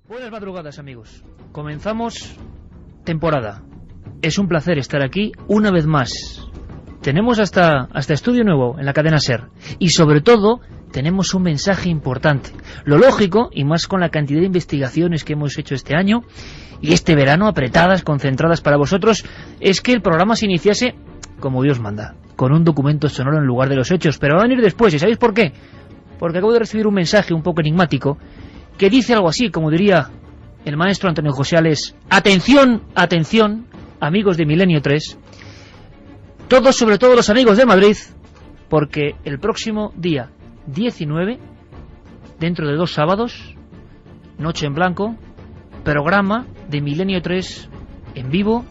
Buenas madrugadas, amigos. Comenzamos temporada. Es un placer estar aquí una vez más. Tenemos hasta estudio nuevo en la cadena SER. Y sobre todo, tenemos un mensaje importante. Lo lógico, y más con la cantidad de investigaciones que hemos hecho este año, y este verano, apretadas, concentradas para vosotros, es que el programa se iniciase como Dios manda, con un documento sonoro en lugar de los hechos. Pero va a venir después, ¿y sabéis por qué? Porque acabo de recibir un mensaje un poco enigmático, que dice algo así, como diría el maestro Antonio Josales: atención, atención, amigos de Milenio 3, todos, sobre todo los amigos de Madrid, porque el próximo día 19, dentro de 2 sábados, Noche en Blanco, programa de Milenio 3 en vivo,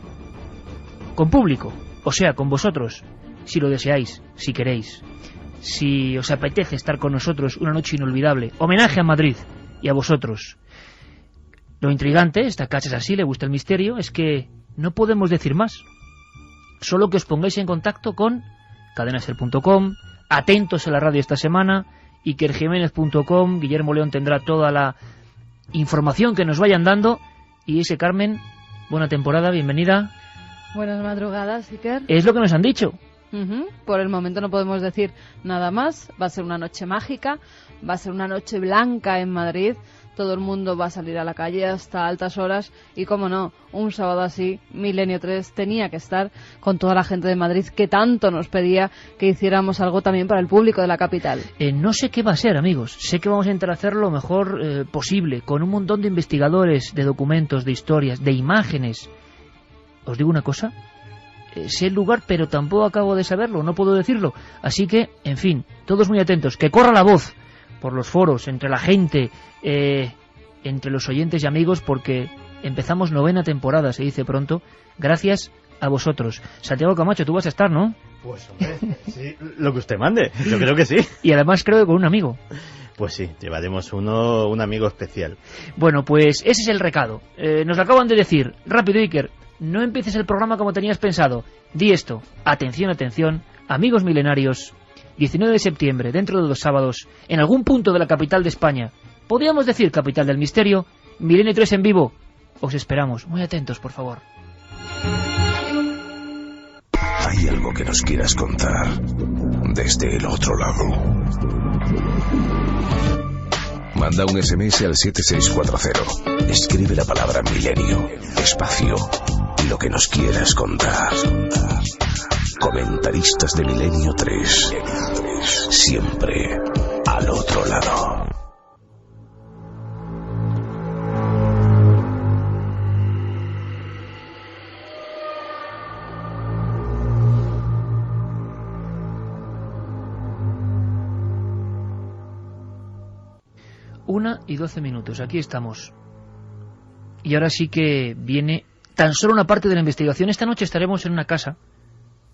con público, o sea, con vosotros, si lo deseáis, si queréis, si os apetece estar con nosotros una noche inolvidable, homenaje a Madrid y a vosotros. Lo intrigante, esta casa es así, le gusta el misterio, es que no podemos decir más. Solo que os pongáis en contacto con cadenaser.com, atentos a la radio esta semana, ikerjiménez.com, Guillermo León tendrá toda la información que nos vayan dando. Y ese Carmen, buena temporada, bienvenida. Buenas madrugadas, Iker. Es lo que nos han dicho. Por el momento no podemos decir nada más. Va a ser una noche mágica, va a ser una noche blanca en Madrid. Todo el mundo va a salir a la calle hasta altas horas y, como no, un sábado así, Milenio 3 tenía que estar con toda la gente de Madrid que tanto nos pedía que hiciéramos algo también para el público de la capital. No sé qué va a ser, amigos. Sé que vamos a intentar hacer lo mejor posible, con un montón de investigadores, de documentos, de historias, de imágenes. Os digo una cosa, sé el lugar, pero tampoco acabo de saberlo, no puedo decirlo. Así que, en fin, todos muy atentos, que corra la voz por los foros, entre la gente, entre los oyentes y amigos, porque empezamos 9ª temporada, se dice pronto, gracias a vosotros. Santiago Camacho, tú vas a estar, ¿no? Pues hombre, sí, lo que usted mande, yo creo que sí. Y además creo que con un amigo. Pues sí, llevaremos un amigo especial. Bueno, pues ese es el recado. Nos lo acaban de decir. Rápido, Iker, no empieces el programa como tenías pensado. Di esto. Atención, atención, amigos milenarios. 19 de septiembre, dentro de 2 sábados, en algún punto de la capital de España, podríamos decir capital del misterio, Milenio 3 en vivo. Os esperamos. Muy atentos, por favor. ¿Hay algo que nos quieras contar desde el otro lado? Manda un SMS al 7640. Escribe la palabra milenio, espacio, y lo que nos quieras contar. Comentaristas de Milenio 3, siempre al otro lado. Una y 12 minutos, aquí estamos. Y ahora sí que viene tan solo una parte de la investigación. Esta noche estaremos en una casa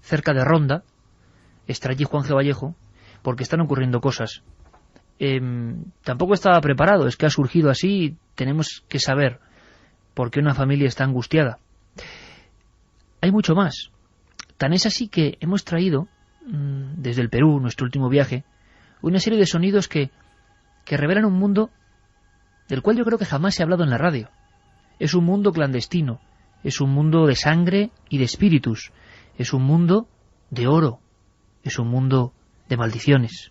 cerca de Ronda. Estará allí Juan G. Vallejo, porque están ocurriendo cosas. Tampoco estaba preparado, es que ha surgido así y tenemos que saber por qué una familia está angustiada. Hay mucho más. Tan es así que hemos traído, desde el Perú, nuestro último viaje, una serie de sonidos que revelan un mundo del cual yo creo que jamás se ha hablado en la radio. Es un mundo clandestino, es un mundo de sangre y de espíritus, es un mundo de oro, es un mundo de maldiciones.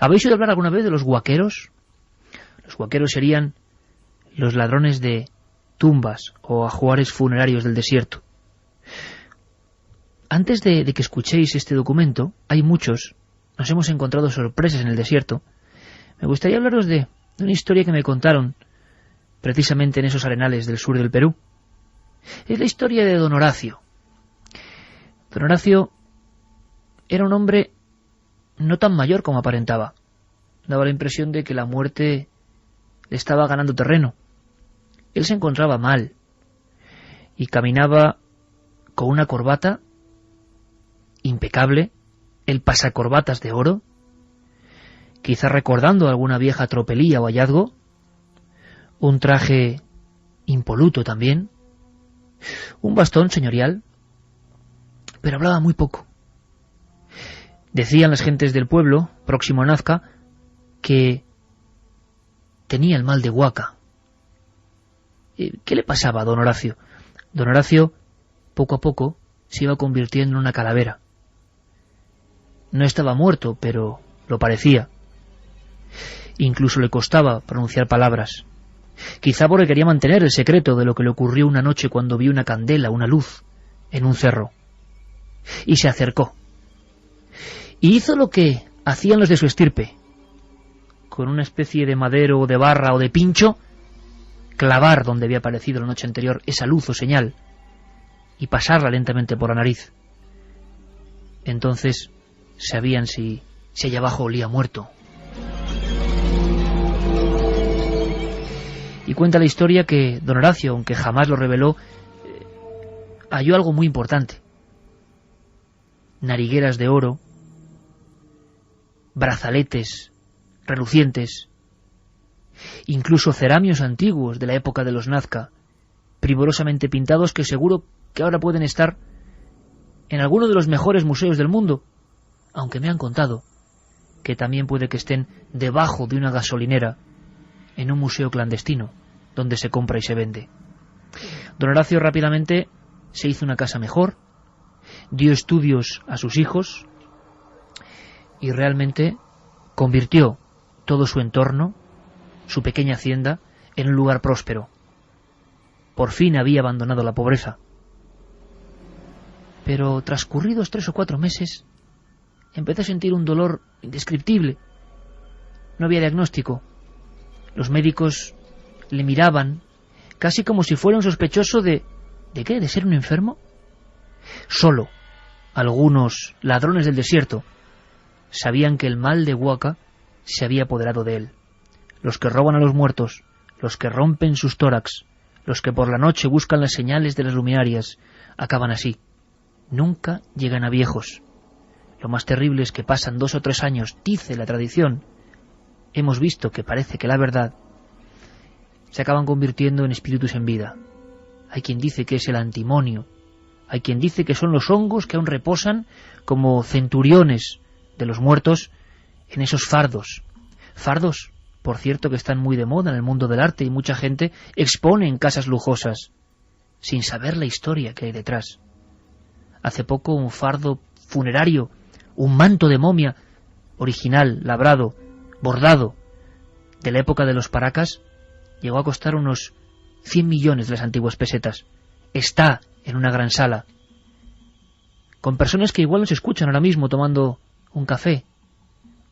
¿Habéis oído hablar alguna vez de los huaqueros? Los huaqueros serían los ladrones de tumbas o ajuares funerarios del desierto. Antes de que escuchéis este documento, hay muchos, nos hemos encontrado sorpresas en el desierto. Me gustaría hablaros de una historia que me contaron precisamente en esos arenales del sur del Perú. Es la historia de don Horacio. Don Horacio era un hombre no tan mayor como aparentaba. Daba la impresión de que la muerte le estaba ganando terreno. Él se encontraba mal y caminaba con una corbata impecable, el pasacorbatas de oro, quizá recordando alguna vieja tropelía o hallazgo, un traje impoluto también, un bastón señorial, pero hablaba muy poco. Decían las gentes del pueblo, próximo a Nazca, que tenía el mal de Huaca. ¿Qué le pasaba a don Horacio? Don Horacio, poco a poco, se iba convirtiendo en una calavera. No estaba muerto, pero lo parecía. Incluso le costaba pronunciar palabras. Quizá porque quería mantener el secreto de lo que le ocurrió una noche cuando vio una candela, una luz, en un cerro. Y se acercó. Y hizo lo que hacían los de su estirpe. Con una especie de madero o de barra o de pincho, clavar donde había aparecido la noche anterior esa luz o señal y pasarla lentamente por la nariz. Entonces sabían si allá abajo olía muerto. Y cuenta la historia que don Horacio, aunque jamás lo reveló, halló algo muy importante. Narigueras de oro, brazaletes relucientes, incluso ceramios antiguos de la época de los Nazca, primorosamente pintados, que seguro que ahora pueden estar en alguno de los mejores museos del mundo, aunque me han contado que también puede que estén debajo de una gasolinera en un museo clandestino donde se compra y se vende. Don Horacio rápidamente se hizo una casa mejor, dio estudios a sus hijos y realmente convirtió todo su entorno, su pequeña hacienda, en un lugar próspero. Por fin había abandonado la pobreza. Pero transcurridos 3 o 4 meses, empezó a sentir un dolor indescriptible. No había diagnóstico. Los médicos le miraban casi como si fuera un sospechoso ¿de qué? ¿De ser un enfermo? Solo algunos ladrones del desierto sabían que el mal de Huaca se había apoderado de él. Los que roban a los muertos, los que rompen sus tórax, los que por la noche buscan las señales de las luminarias, acaban así. Nunca llegan a viejos. Lo más terrible es que pasan 2 o 3 años, dice la tradición. Hemos visto que parece que la verdad se acaban convirtiendo en espíritus en vida. Hay quien dice que es el antimonio. Hay quien dice que son los hongos que aún reposan como centuriones de los muertos en esos fardos. Fardos, por cierto, que están muy de moda en el mundo del arte y mucha gente expone en casas lujosas, sin saber la historia que hay detrás. Hace poco un fardo funerario, un manto de momia original, labrado, bordado, de la época de los Paracas, llegó a costar unos 100 millones de las antiguas pesetas. Está en una gran sala, con personas que igual nos escuchan ahora mismo tomando un café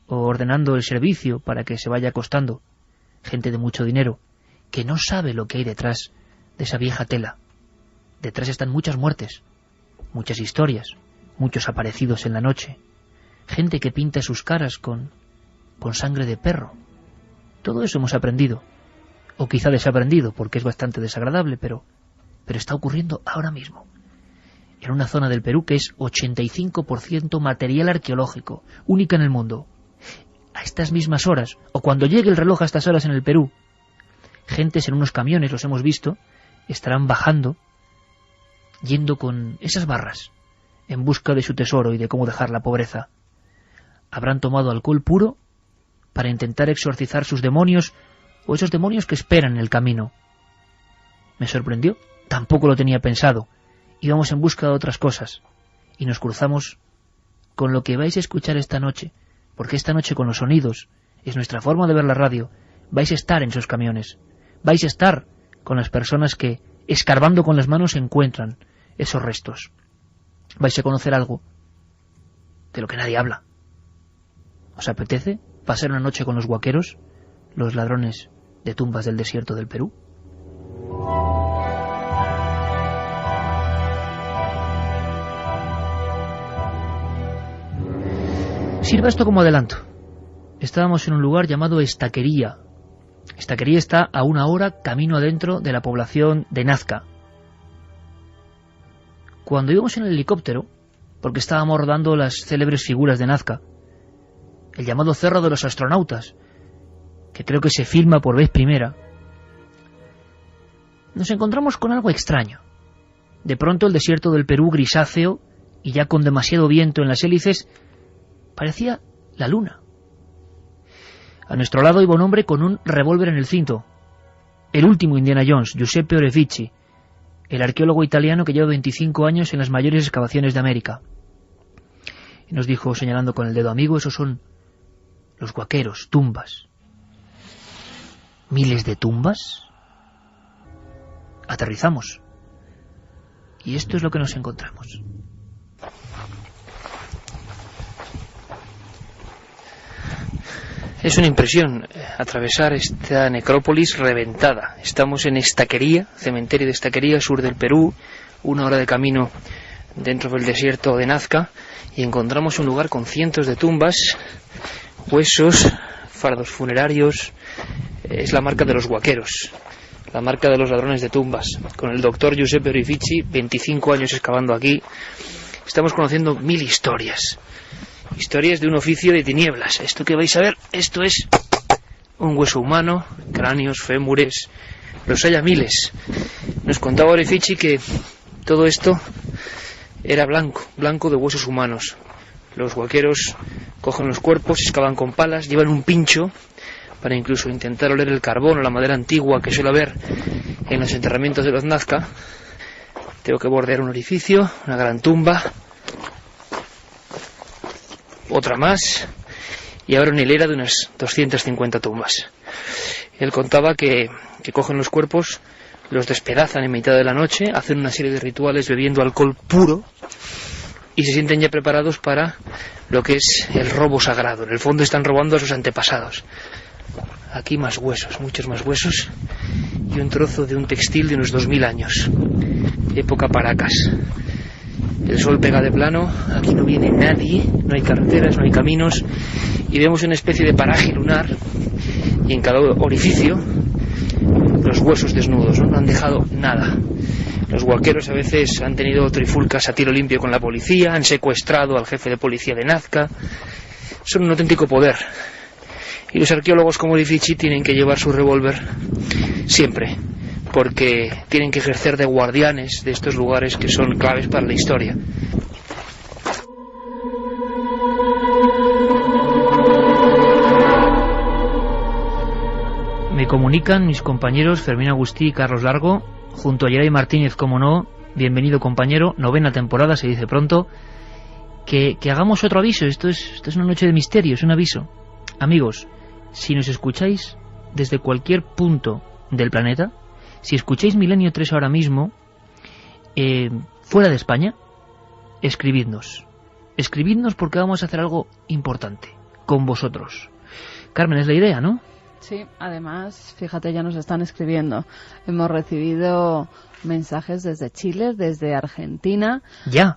o ordenando el servicio para que se vaya acostando. Gente de mucho dinero, que no sabe lo que hay detrás de esa vieja tela. Detrás están muchas muertes, muchas historias, muchos aparecidos en la noche, gente que pinta sus caras con sangre de perro. Todo eso hemos aprendido, o quizá desaprendido, porque es bastante desagradable, pero está ocurriendo ahora mismo, en una zona del Perú que es 85% material arqueológico, única en el mundo. A estas mismas horas, o cuando llegue el reloj a estas horas en el Perú, gentes en unos camiones, los hemos visto, estarán bajando, yendo con esas barras, en busca de su tesoro y de cómo dejar la pobreza. Habrán tomado alcohol puro para intentar exorcizar sus demonios, o esos demonios que esperan en el camino. Me sorprendió, tampoco lo tenía pensado. Íbamos en busca de otras cosas, y nos cruzamos con lo que vais a escuchar esta noche, porque esta noche con los sonidos, es nuestra forma de ver la radio, vais a estar en esos camiones, vais a estar con las personas que, escarbando con las manos, encuentran esos restos. Vais a conocer algo de lo que nadie habla. ¿Os apetece pasar una noche con los huaqueros, los ladrones de tumbas del desierto del Perú? Sirva esto como adelanto. Estábamos en un lugar llamado Estaquería. Estaquería está a 1 hora camino adentro de la población de Nazca. Cuando íbamos en el helicóptero, porque estábamos rodando las célebres figuras de Nazca, el llamado Cerro de los Astronautas, que creo que se filma por vez primera, nos encontramos con algo extraño. De pronto el desierto del Perú, grisáceo y ya con demasiado viento en las hélices, parecía la luna. A nuestro lado iba un hombre con un revólver en el cinto. el último Indiana Jones, Giuseppe Orefici, el arqueólogo italiano que lleva 25 años en las mayores excavaciones de América. Y nos dijo, señalando con el dedo, amigo, esos son los guaqueros, tumbas. ¿Miles de tumbas? Aterrizamos. Y esto es lo que nos encontramos. Es una impresión atravesar esta necrópolis reventada. Estamos en Estaquería, cementerio de Estaquería, sur del Perú, 1 hora de camino dentro del desierto de Nazca, y encontramos un lugar con cientos de tumbas, huesos, fardos funerarios. Es la marca de los guaqueros, la marca de los ladrones de tumbas. Con el doctor Giuseppe Orefici, 25 años excavando aquí, estamos conociendo 1000 historias. Historias de un oficio de tinieblas. Esto que vais a ver, esto es un hueso humano, cráneos, fémures, los hay a miles. Nos contaba Orefici que todo esto era blanco de huesos humanos. Los guaqueros cogen los cuerpos, excavan con palas, llevan un pincho para incluso intentar oler el carbón o la madera antigua que suele haber en los enterramientos de los Nazca. Tengo que bordear un orificio, una gran tumba, otra más, y ahora una hilera de unas 250 tumbas. Él contaba que cogen los cuerpos, los despedazan en mitad de la noche, hacen una serie de rituales bebiendo alcohol puro y se sienten ya preparados para lo que es el robo sagrado. En el fondo están robando a sus antepasados. Aquí más huesos, muchos más huesos, y un trozo de un textil de unos 2000 años, época Paracas. El sol pega de plano, aquí no viene nadie, no hay carreteras, no hay caminos, y vemos una especie de paraje lunar, y en cada orificio los huesos desnudos, ¿no? No han dejado nada. Los guaqueros a veces han tenido trifulcas a tiro limpio con la policía, han secuestrado al jefe de policía de Nazca. Son un auténtico poder. Y los arqueólogos como Orefici tienen que llevar su revólver siempre, porque tienen que ejercer de guardianes de estos lugares que son claves para la historia. Me comunican mis compañeros Fermín Agustí y Carlos Largo, junto a Yeray Martínez, como no, bienvenido compañero, 9ª temporada, se dice pronto, que hagamos otro aviso. Esto es una noche de misterio, es un aviso. Amigos, si nos escucháis desde cualquier punto del planeta, si escucháis Milenio 3 ahora mismo, fuera de España, escribidnos porque vamos a hacer algo importante con vosotros. Carmen, es la idea, ¿no? Sí, además, fíjate, ya nos están escribiendo. Hemos recibido mensajes desde Chile, desde Argentina,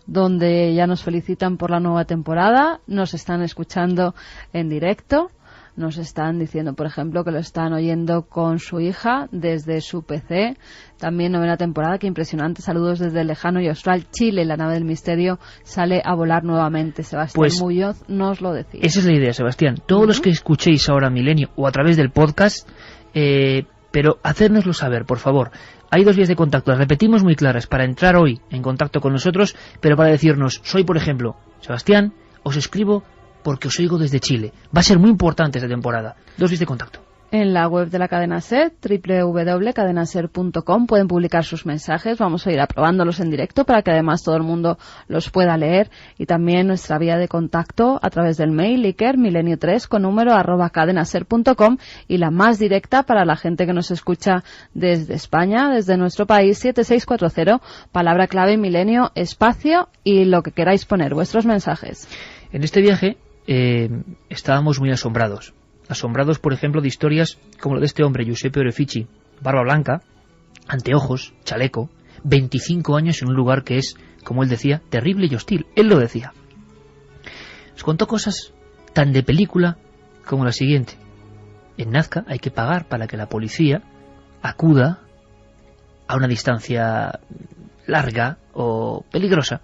donde ya nos felicitan por la nueva temporada, nos están escuchando en directo, nos están diciendo, por ejemplo, que lo están oyendo con su hija desde su PC. También 9ª temporada, qué impresionante. Saludos desde el lejano y austral Chile. La nave del misterio sale a volar nuevamente. Sebastián Muñoz nos lo decía. Esa es la idea, Sebastián. Todos los que escuchéis ahora Milenio o a través del podcast, pero hacérnoslo saber, por favor. Hay 2 vías de contacto, las repetimos muy claras, para entrar hoy en contacto con nosotros, pero para decirnos, soy, por ejemplo, Sebastián, os escribo porque os oigo desde Chile. Va a ser muy importante esta temporada. 2 vías de contacto. En la web de la cadena SER, www.cadenaser.com, pueden publicar sus mensajes. Vamos a ir aprobándolos en directo para que además todo el mundo los pueda leer. Y también nuestra vía de contacto a través del mail, milenio3 con número @cadenaser.com, y la más directa para la gente que nos escucha desde España, desde nuestro país, 7640, palabra clave milenio, espacio y lo que queráis poner, vuestros mensajes. En este viaje estábamos muy asombrados, por ejemplo, de historias como la de este hombre, Giuseppe Orefici, barba blanca, anteojos, chaleco, 25 años en un lugar que es, como él decía, terrible y hostil. Él lo decía. Nos contó cosas tan de película como la siguiente. En Nazca hay que pagar para que la policía acuda a una distancia larga o peligrosa,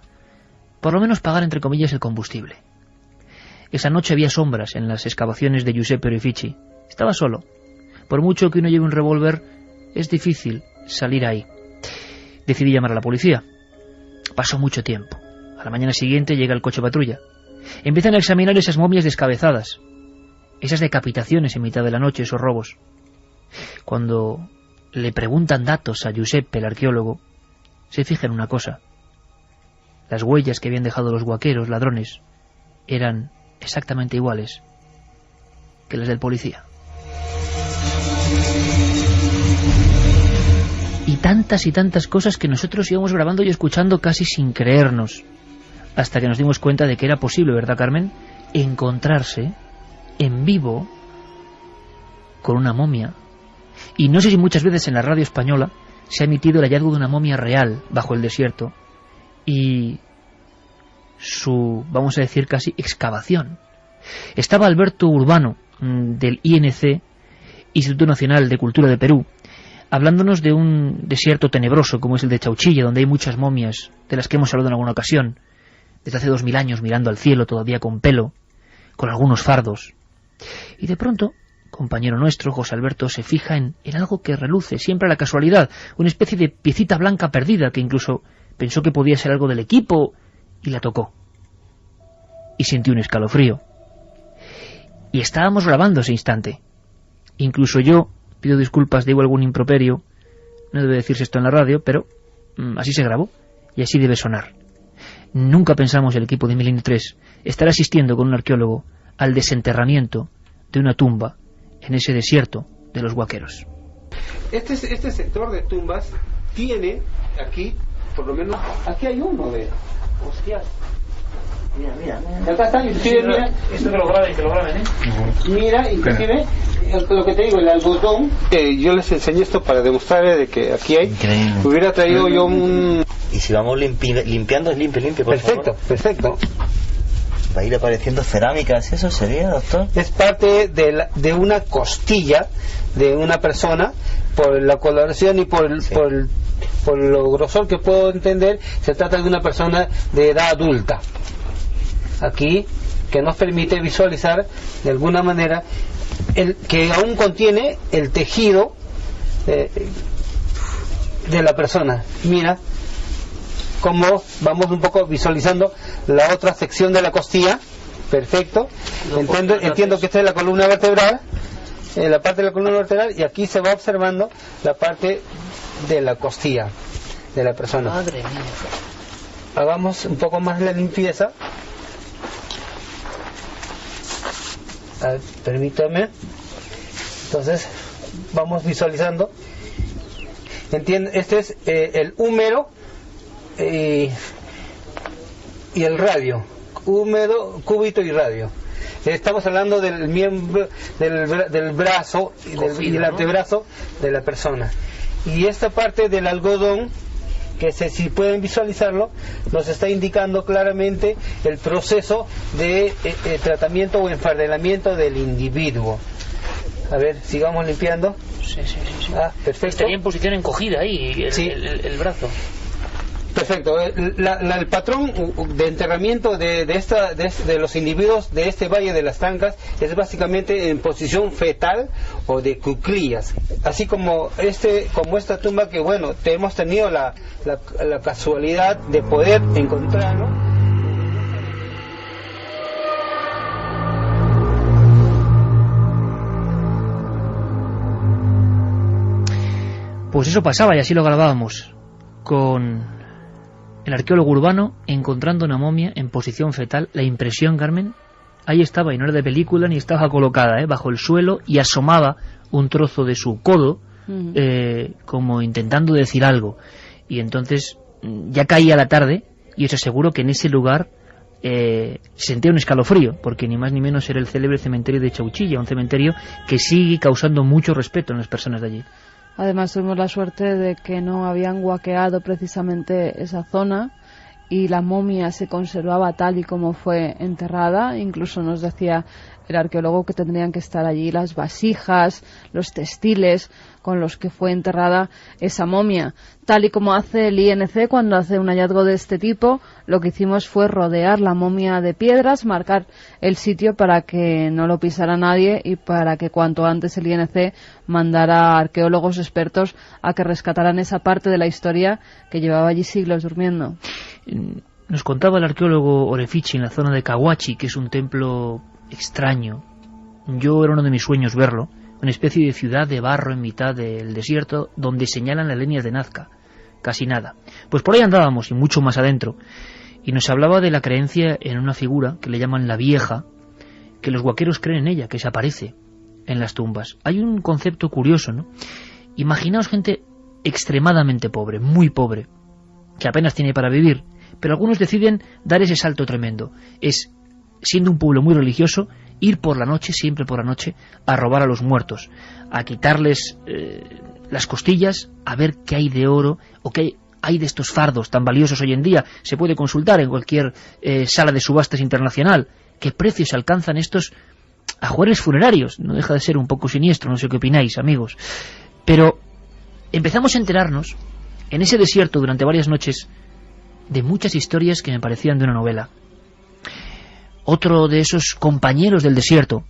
por lo menos pagar, entre comillas, el combustible. Esa noche había sombras en las excavaciones de Giuseppe Orefici. Estaba solo. Por mucho que uno lleve un revólver, es difícil salir ahí. Decidí llamar a la policía. Pasó mucho tiempo. A la mañana siguiente llega el coche patrulla. Empiezan a examinar esas momias descabezadas, esas decapitaciones en mitad de la noche, esos robos. Cuando le preguntan datos a Giuseppe, el arqueólogo, se fija en una cosa. Las huellas que habían dejado los huaqueros, ladrones, eran exactamente iguales que las del policía. Y tantas cosas que nosotros íbamos grabando y escuchando casi sin creernos, hasta que nos dimos cuenta de que era posible, ¿verdad, Carmen?, encontrarse en vivo con una momia. Y no sé si muchas veces en la radio española se ha emitido el hallazgo de una momia real bajo el desierto y su, vamos a decir, casi excavación. Estaba Alberto Urbano, del INC, Instituto Nacional de Cultura de Perú, hablándonos de un desierto tenebroso como es el de Chauchilla, donde hay muchas momias de las que hemos hablado en alguna ocasión, desde hace 2000 años mirando al cielo todavía con pelo, con algunos fardos. Y de pronto, compañero nuestro, José Alberto, se fija en algo que reluce siempre a la casualidad, una especie de piecita blanca perdida que incluso pensó que podía ser algo del equipo y la tocó. Y sintió un escalofrío. Y estábamos grabando ese instante. Incluso yo, pido disculpas, digo algún improperio, no debe decirse esto en la radio, pero así se grabó y así debe sonar. Nunca pensamos el equipo de Milenio 3 estar asistiendo con un arqueólogo al desenterramiento de una tumba en ese desierto de los huaqueros. Este sector de tumbas tiene aquí, por lo menos, aquí hay uno de... Hostias. Mira. Acá está, inclusive, mira. Esto que lo graben, ¿eh? Mira, inclusive, lo que te digo, el algodón. Yo les enseñé esto para demostrarles de que aquí hay. Increíble. Hubiera traído yo un... Y si vamos limpiando, es limpio, por favor. Perfecto. Va a ir apareciendo cerámicas, ¿eso sería, doctor? Es parte de una costilla de una persona, por la coloración y por lo grosor que puedo entender, se trata de una persona de edad adulta. Aquí, que nos permite visualizar de alguna manera que aún contiene el tejido de la persona. Mira cómo vamos un poco visualizando la otra sección de la costilla. Perfecto. Entiendo que esta es la columna vertebral, la parte de la columna vertebral, y aquí se va observando la parte de la costilla de la persona. Madre mía. Hagamos un poco más la limpieza. Permítame. Entonces vamos visualizando. Este es el húmero y el radio. Húmero, cúbito y radio. Estamos hablando del miembro, del brazo y del antebrazo de la persona. Y esta parte del algodón, que si pueden visualizarlo, nos está indicando claramente el proceso de tratamiento o enfardelamiento del individuo. A ver, sigamos limpiando. Sí. Perfecto. Estaría en posición encogida ahí el brazo. Perfecto. El patrón de enterramiento de los individuos de este Valle de las Trancas es básicamente en posición fetal o de cuclillas, así como esta tumba que hemos tenido la casualidad de poder encontrarlo. Pues eso pasaba y así lo grabábamos, con el arqueólogo Urbano encontrando una momia en posición fetal. La impresión, Carmen, ahí estaba, y no era de película ni estaba colocada, bajo el suelo, y asomaba un trozo de su codo, como intentando decir algo. Y entonces ya caía la tarde, y os aseguro que en ese lugar sentía un escalofrío, porque ni más ni menos era el célebre cementerio de Chauchilla, un cementerio que sigue causando mucho respeto en las personas de allí. Además tuvimos la suerte de que no habían guaqueado precisamente esa zona y la momia se conservaba tal y como fue enterrada. Incluso nos decía el arqueólogo que tendrían que estar allí las vasijas, los textiles con los que fue enterrada esa momia. Tal y como hace el INC cuando hace un hallazgo de este tipo, lo que hicimos fue rodear la momia de piedras, marcar el sitio para que no lo pisara nadie y para que cuanto antes el INC mandara a arqueólogos expertos a que rescataran esa parte de la historia que llevaba allí siglos durmiendo. Nos contaba el arqueólogo Orefici en la zona de Cahuachi, que es un templo extraño. Yo era uno de mis sueños verlo, una especie de ciudad de barro en mitad del desierto donde señalan las líneas de Nazca. Casi nada. Pues por ahí andábamos y mucho más adentro. Y nos hablaba de la creencia en una figura que le llaman la Vieja, que los huaqueros creen en ella, que se aparece en las tumbas. Hay un concepto curioso, ¿no? Imaginaos gente extremadamente pobre, muy pobre, que apenas tiene para vivir, pero algunos deciden dar ese salto tremendo. Es, siendo un pueblo muy religioso, ir por la noche, siempre por la noche, a robar a los muertos, a quitarles las costillas, a ver qué hay de oro o qué hay de estos fardos tan valiosos hoy en día. Se puede consultar en cualquier sala de subastas internacional qué precios alcanzan estos ajuares funerarios. No deja de ser un poco siniestro, no sé qué opináis, amigos. Pero empezamos a enterarnos en ese desierto durante varias noches de muchas historias que me parecían de una novela. Otro de esos compañeros del desierto,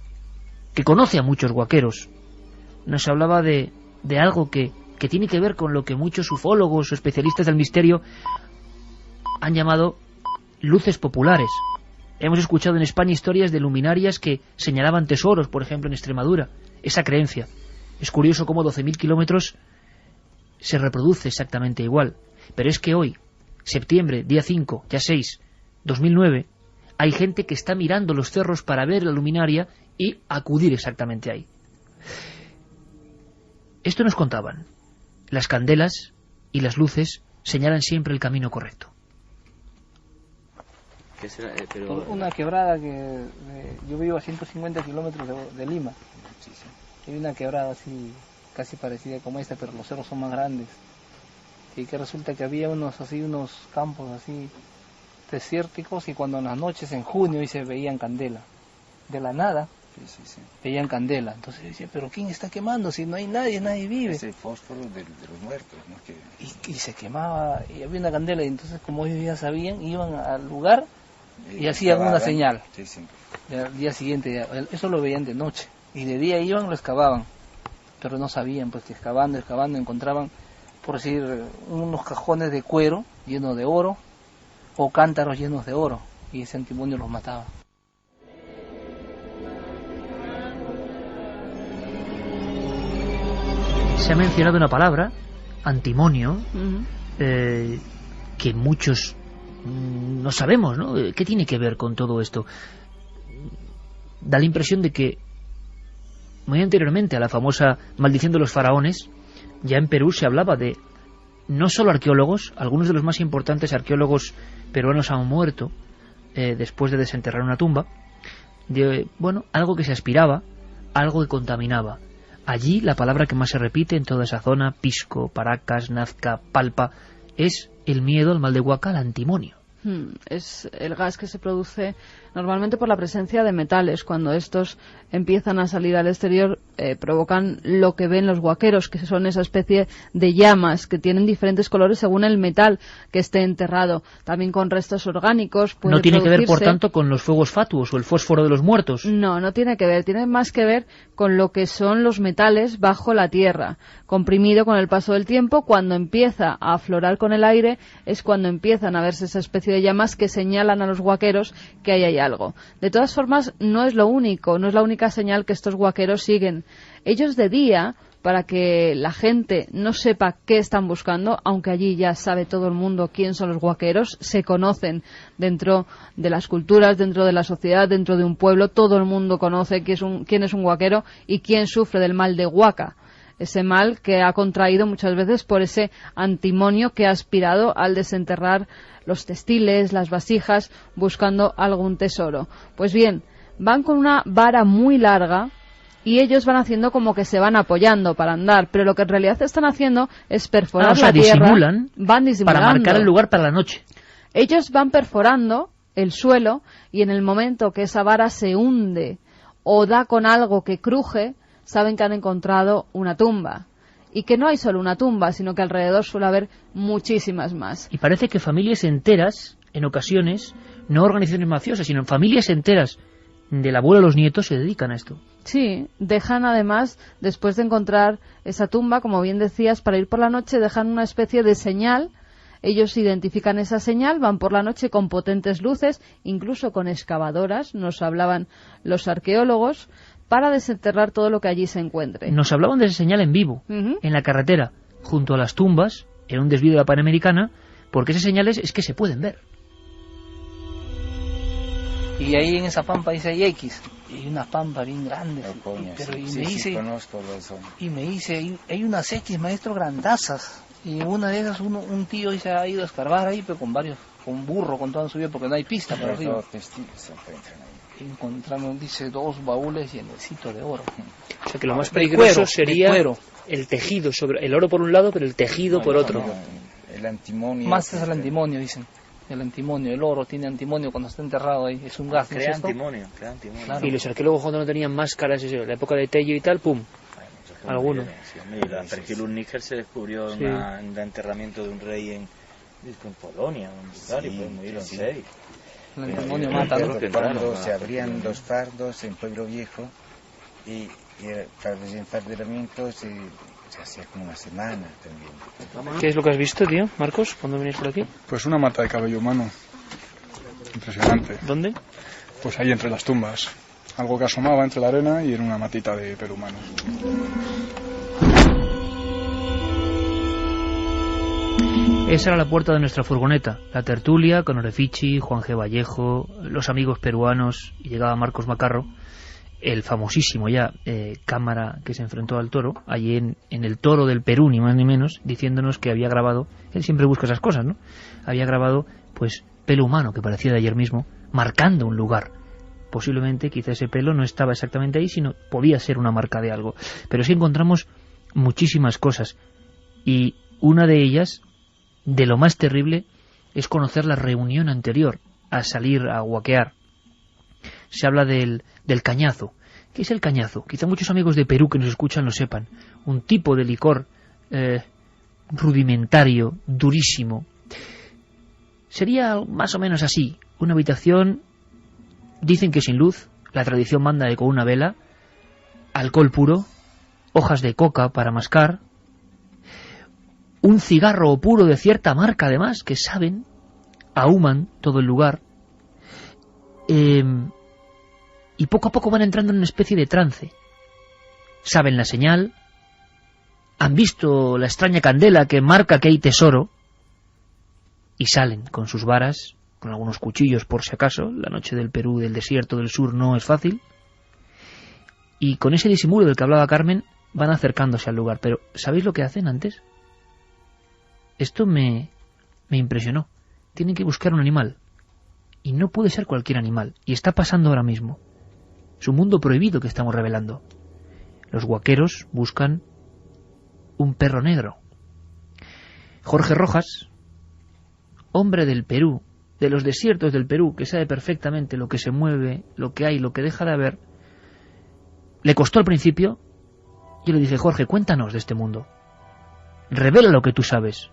que conoce a muchos huaqueros, nos hablaba de algo que tiene que ver con lo que muchos ufólogos o especialistas del misterio han llamado luces populares. Hemos escuchado en España historias de luminarias que señalaban tesoros, por ejemplo en Extremadura. Esa creencia. Es curioso cómo 12.000 kilómetros se reproduce exactamente igual. Pero es que hoy, septiembre, día 5, ya 6, 2009, hay gente que está mirando los cerros para ver la luminaria y acudir exactamente ahí. Esto nos contaban. Las candelas y las luces señalan siempre el camino correcto. ¿Qué será? Una quebrada que yo vivo a 150 kilómetros de Lima. Sí, sí. Hay una quebrada así, casi parecida como esta, pero los cerros son más grandes. Y que resulta que había unos campos así desérticos, y cuando en las noches, en junio, y se veían candela. De la nada, Sí. veían candela. Entonces decía, pero ¿quién está quemando? Si no hay nadie vive. Es el fósforo de los muertos, ¿no? Y se quemaba, y había una candela, y entonces como ellos ya sabían, iban al lugar y hacían una señal. Sí. Al día siguiente, eso lo veían de noche, y de día iban, lo excavaban, pero no sabían, pues que excavando, encontraban, por decir, unos cajones de cuero llenos de oro, o cántaros llenos de oro, y ese antimonio los mataba. Se ha mencionado una palabra, antimonio, que muchos no sabemos, ¿no? ¿Qué tiene que ver con todo esto? Da la impresión de que muy anteriormente a la famosa maldición de los faraones, ya en Perú se hablaba de no solo arqueólogos, algunos de los más importantes arqueólogos peruanos han muerto después de desenterrar una tumba, de, algo que se aspiraba, algo que contaminaba. Allí la palabra que más se repite en toda esa zona, Pisco, Paracas, Nazca, Palpa, es el miedo al mal de Huaca, al antimonio. Es el gas que se produce normalmente por la presencia de metales. Cuando estos empiezan a salir al exterior, provocan lo que ven los huaqueros, que son esa especie de llamas que tienen diferentes colores según el metal que esté enterrado. También con restos orgánicos puede No tiene que ver, por producirse. tanto, con los fuegos fatuos o el fósforo de los muertos. No tiene que ver. Tiene más que ver con lo que son los metales bajo la tierra. Comprimido con el paso del tiempo, cuando empieza a aflorar con el aire, es cuando empiezan a verse esa especie de llamas que señalan a los huaqueros que ahí hay algo. De todas formas, no es lo único, no es la única señal que estos huaqueros siguen. Ellos de día, para que la gente no sepa qué están buscando, aunque allí ya sabe todo el mundo quién son los huaqueros, se conocen dentro de las culturas, dentro de la sociedad, dentro de un pueblo, todo el mundo conoce quién es un huaquero y quién sufre del mal de Huaca. Ese mal que ha contraído muchas veces por ese antimonio que ha aspirado al desenterrar los textiles, las vasijas, buscando algún tesoro. Pues bien, van con una vara muy larga y ellos van haciendo como que se van apoyando para andar, pero lo que en realidad están haciendo es perforar la tierra. Disimulan, van disimulando para marcar el lugar para la noche. Ellos van perforando el suelo y en el momento que esa vara se hunde o da con algo que cruje, saben que han encontrado una tumba. Y que no hay solo una tumba, sino que alrededor suele haber muchísimas más. Y parece que familias enteras, en ocasiones, no organizaciones mafiosas, sino familias enteras, del abuelo a los nietos, se dedican a esto. Sí, dejan además, después de encontrar esa tumba, como bien decías, para ir por la noche, dejan una especie de señal. Ellos identifican esa señal, van por la noche con potentes luces, incluso con excavadoras, nos hablaban los arqueólogos, para desenterrar todo lo que allí se encuentre. Nos hablaban de esa señal en vivo, Ujú. en la carretera, junto a las tumbas, en un desvío de la Panamericana, porque esas señales es que se pueden ver. Y ahí en esa pampa dice hay X, y una pampa bien grande. No, coño, Pero sí, y sí, me sí, dice, conozco la zona. y me dice, hay unas X, maestro, grandazas. Y en una de esas un tío se ha ido a escarbar ahí, pero con burro, con todo subido, porque no hay pista para Los arriba. dos testigos se encuentran ahí. Encontraron, dice, 2 baúles llenecitos de oro. O sea que lo más De peligroso cuero, sería de cuero. el tejido, sobre el oro por un lado, pero el tejido por otro. No, el antimonio. Más es el antimonio, dicen. El antimonio, el oro tiene antimonio cuando está enterrado ahí. Es un gas, ¿no es Crea esto? antimonio, crea antimonio. Claro. Y los arqueólogos cuando no tenían máscaras, eso, en la época de Tello y tal, pum, alguno. Sí, hombre, y la Antarquilus níger se descubrió Sí. en el enterramiento de un rey en Polonia, en Bulgaria, Sí, pues murieron sí. 6. El antimonio Pero- mata, ¿no? pero- Cuando se abrían los fardos en Pueblo Viejo y para el desenfardelamiento se hacía como una semana también. ¿Qué es lo que has visto, tío, Marcos, cuando vienes por aquí? Pues una mata de cabello humano. Impresionante. ¿Dónde? Pues ahí entre las tumbas. Algo que asomaba entre la arena y en una matita de pelo humano. Esa era la puerta de nuestra furgoneta, la tertulia con Orefici, Juan G. Vallejo, los amigos peruanos, y llegaba Marcos Macarro, el famosísimo ya cámara que se enfrentó al toro, allí en el Toro del Perú, ni más ni menos, diciéndonos que había grabado, él siempre busca esas cosas, ¿no? Había grabado, pues, pelo humano, que parecía de ayer mismo, marcando un lugar. Posiblemente, quizá ese pelo no estaba exactamente ahí, sino podía ser una marca de algo. Pero sí encontramos muchísimas cosas, y una de ellas, de lo más terrible, es conocer la reunión anterior a salir a huaquear. Se habla del cañazo. ¿Qué es el cañazo? Quizá muchos amigos de Perú que nos escuchan lo sepan. Un tipo de licor rudimentario, durísimo. Sería más o menos así. Una habitación, dicen que sin luz, la tradición manda de con una vela, alcohol puro, hojas de coca para mascar, un cigarro puro de cierta marca además, que saben, ahuman todo el lugar, y poco a poco van entrando en una especie de trance. Saben la señal, han visto la extraña candela que marca que hay tesoro, y salen con sus varas, con algunos cuchillos por si acaso. La noche del Perú, del desierto del sur, no es fácil, y con ese disimulo del que hablaba Carmen, van acercándose al lugar. Pero ¿sabéis lo que hacen antes? Esto me impresionó. Tienen que buscar un animal. Y no puede ser cualquier animal. Y está pasando ahora mismo. Es un mundo prohibido que estamos revelando. Los huaqueros buscan un perro negro. Jorge Rojas, hombre del Perú, de los desiertos del Perú, que sabe perfectamente lo que se mueve, lo que hay, lo que deja de haber, le costó al principio. Yo le dije, Jorge, cuéntanos de este mundo. Revela lo que tú sabes.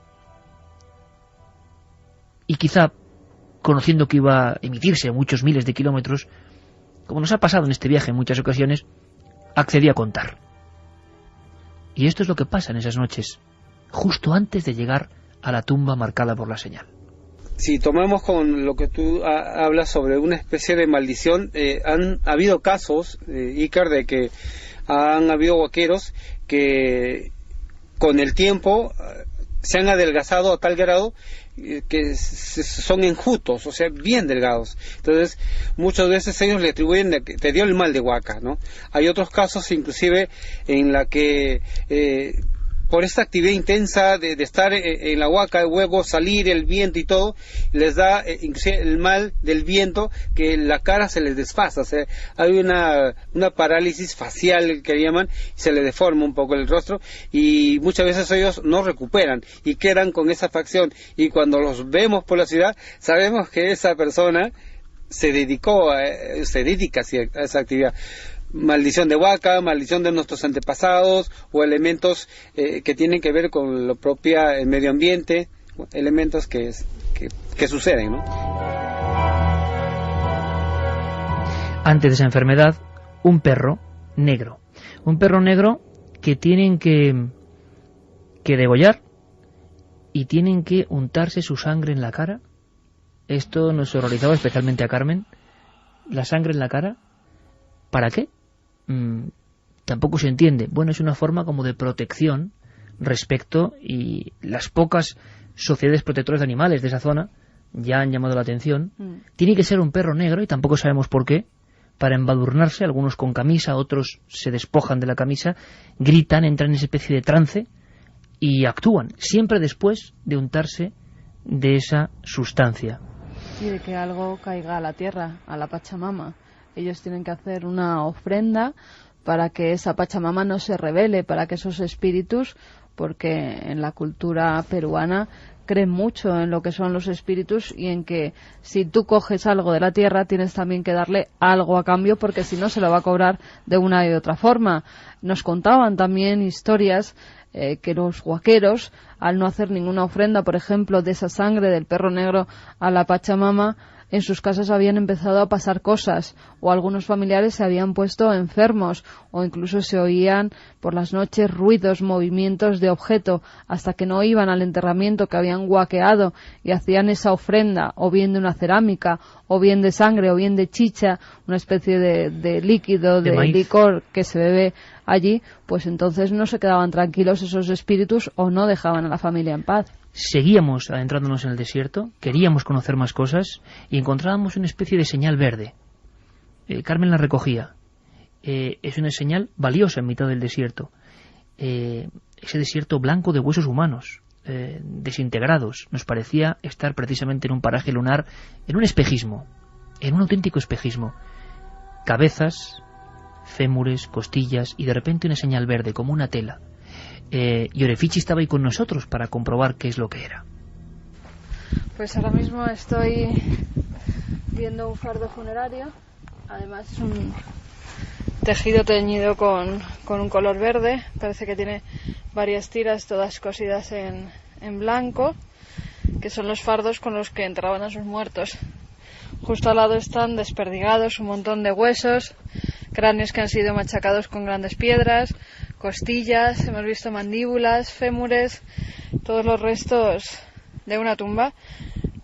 Y quizá, conociendo que iba a emitirse a muchos miles de kilómetros, como nos ha pasado en este viaje en muchas ocasiones, accedí a contar. Y esto es lo que pasa en esas noches, justo antes de llegar a la tumba marcada por la señal. Si tomamos con lo que tú hablas sobre una especie de maldición, han habido casos, Iker, de que han habido huaqueros que con el tiempo se han adelgazado a tal grado que son enjutos, o sea, bien delgados. Entonces, muchas veces ellos le atribuyen de que te dio el mal de Huaca, ¿no? Hay otros casos, inclusive, en la que por esta actividad intensa de estar en la huaca, el huevo, salir, el viento y todo, les da inclusive el mal del viento, que la cara se les desfasa, o sea, hay una parálisis facial que llaman, se les deforma un poco el rostro, y muchas veces ellos no recuperan y quedan con esa facción, y cuando los vemos por la ciudad, sabemos que esa persona se dedica a esa actividad. Maldición de Huaca, maldición de nuestros antepasados, o elementos que tienen que ver con lo propio el medio ambiente, elementos que suceden, ¿no? Antes de esa enfermedad, un perro negro que tienen que degollar y tienen que untarse su sangre en la cara. Esto nos horrorizaba especialmente a Carmen. La sangre en la cara, ¿para qué? tampoco se entiende. Bueno, es una forma como de protección respecto, y las pocas sociedades protectoras de animales de esa zona ya han llamado la atención. Tiene que ser un perro negro, y tampoco sabemos por qué, para embadurnarse, algunos con camisa, otros se despojan de la camisa, gritan, entran en esa especie de trance y actúan, siempre después de untarse de esa sustancia. Y de que algo caiga a la tierra, a la Pachamama. Ellos tienen que hacer una ofrenda para que esa Pachamama no se revele, para que esos espíritus, porque en la cultura peruana creen mucho en lo que son los espíritus y en que si tú coges algo de la tierra tienes también que darle algo a cambio, porque si no se lo va a cobrar de una y de otra forma. Nos contaban también historias que los huaqueros, al no hacer ninguna ofrenda, por ejemplo, de esa sangre del perro negro a la Pachamama, en sus casas habían empezado a pasar cosas, o algunos familiares se habían puesto enfermos, o incluso se oían por las noches ruidos, movimientos de objeto, hasta que no iban al enterramiento que habían guaqueado y hacían esa ofrenda, o bien de una cerámica, o bien de sangre, o bien de chicha, una especie de líquido, de licor que se bebe allí, pues entonces no se quedaban tranquilos esos espíritus o no dejaban a la familia en paz. Seguíamos adentrándonos en el desierto, queríamos conocer más cosas y encontrábamos una especie de señal verde. Carmen la recogía. Es una señal valiosa en mitad del desierto. Ese desierto blanco de huesos humanos, desintegrados. Nos parecía estar precisamente en un paraje lunar, en un espejismo, en un auténtico espejismo. Cabezas, fémures, costillas y de repente una señal verde, como una tela. Y Orefici estaba ahí con nosotros para comprobar qué es lo que era. Pues ahora mismo estoy viendo un fardo funerario. Además es un tejido teñido con un color verde. Parece que tiene varias tiras, todas cosidas en blanco, que son los fardos con los que enterraban a sus muertos. Justo al lado están desperdigados un montón de huesos, cráneos que han sido machacados con grandes piedras, costillas, hemos visto mandíbulas, fémures, todos los restos de una tumba.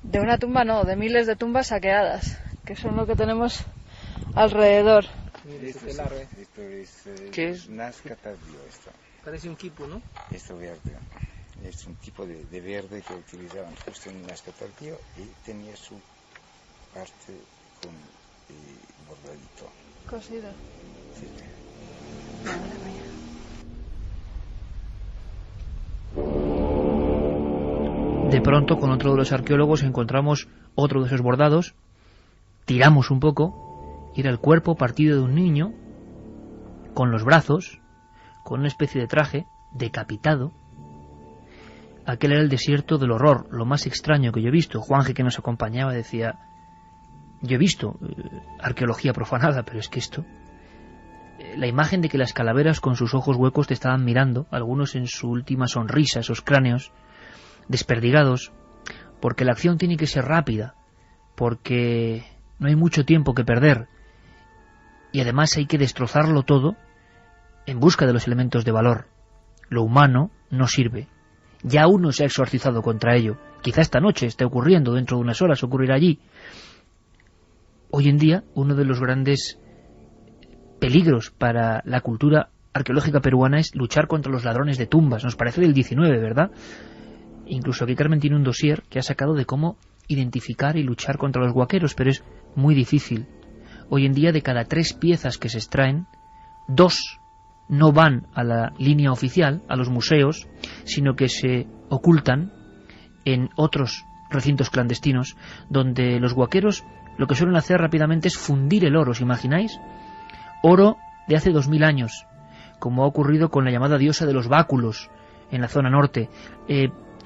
De una tumba no, de miles de tumbas saqueadas, que son lo que tenemos alrededor. ¿Qué es? Nazca tardío esto. Parece un quipu, ¿no? Esto verde. Es un tipo de verde que utilizaban justo en Nazca tardío y tenía su parte con bordadito. Cosido. Sí. Madre mía. De pronto, con otro de los arqueólogos, encontramos otro de esos bordados, tiramos un poco, y era el cuerpo partido de un niño, con los brazos, con una especie de traje, decapitado. Aquel era el desierto del horror, lo más extraño que yo he visto. Juanje, que nos acompañaba, decía: yo he visto arqueología profanada, pero es que esto... La imagen de que las calaveras con sus ojos huecos te estaban mirando, algunos en su última sonrisa, esos cráneos desperdigados, porque la acción tiene que ser rápida, porque no hay mucho tiempo que perder, y además hay que destrozarlo todo en busca de los elementos de valor. Lo humano no sirve. Ya uno se ha exorcizado contra ello. Quizá esta noche esté ocurriendo, dentro de unas horas ocurrirá allí. Hoy en día, uno de los grandes peligros para la cultura arqueológica peruana es luchar contra los ladrones de tumbas. Nos parece del 19, ¿verdad? Incluso aquí Carmen tiene un dossier que ha sacado de cómo identificar y luchar contra los huaqueros, pero es muy difícil. Hoy en día, de cada 3 piezas que se extraen, 2 no van a la línea oficial, a los museos, sino que se ocultan en otros recintos clandestinos, donde los huaqueros lo que suelen hacer rápidamente es fundir el oro. ¿Os imagináis? Oro de hace 2000 años, como ha ocurrido con la llamada diosa de los báculos en la zona norte.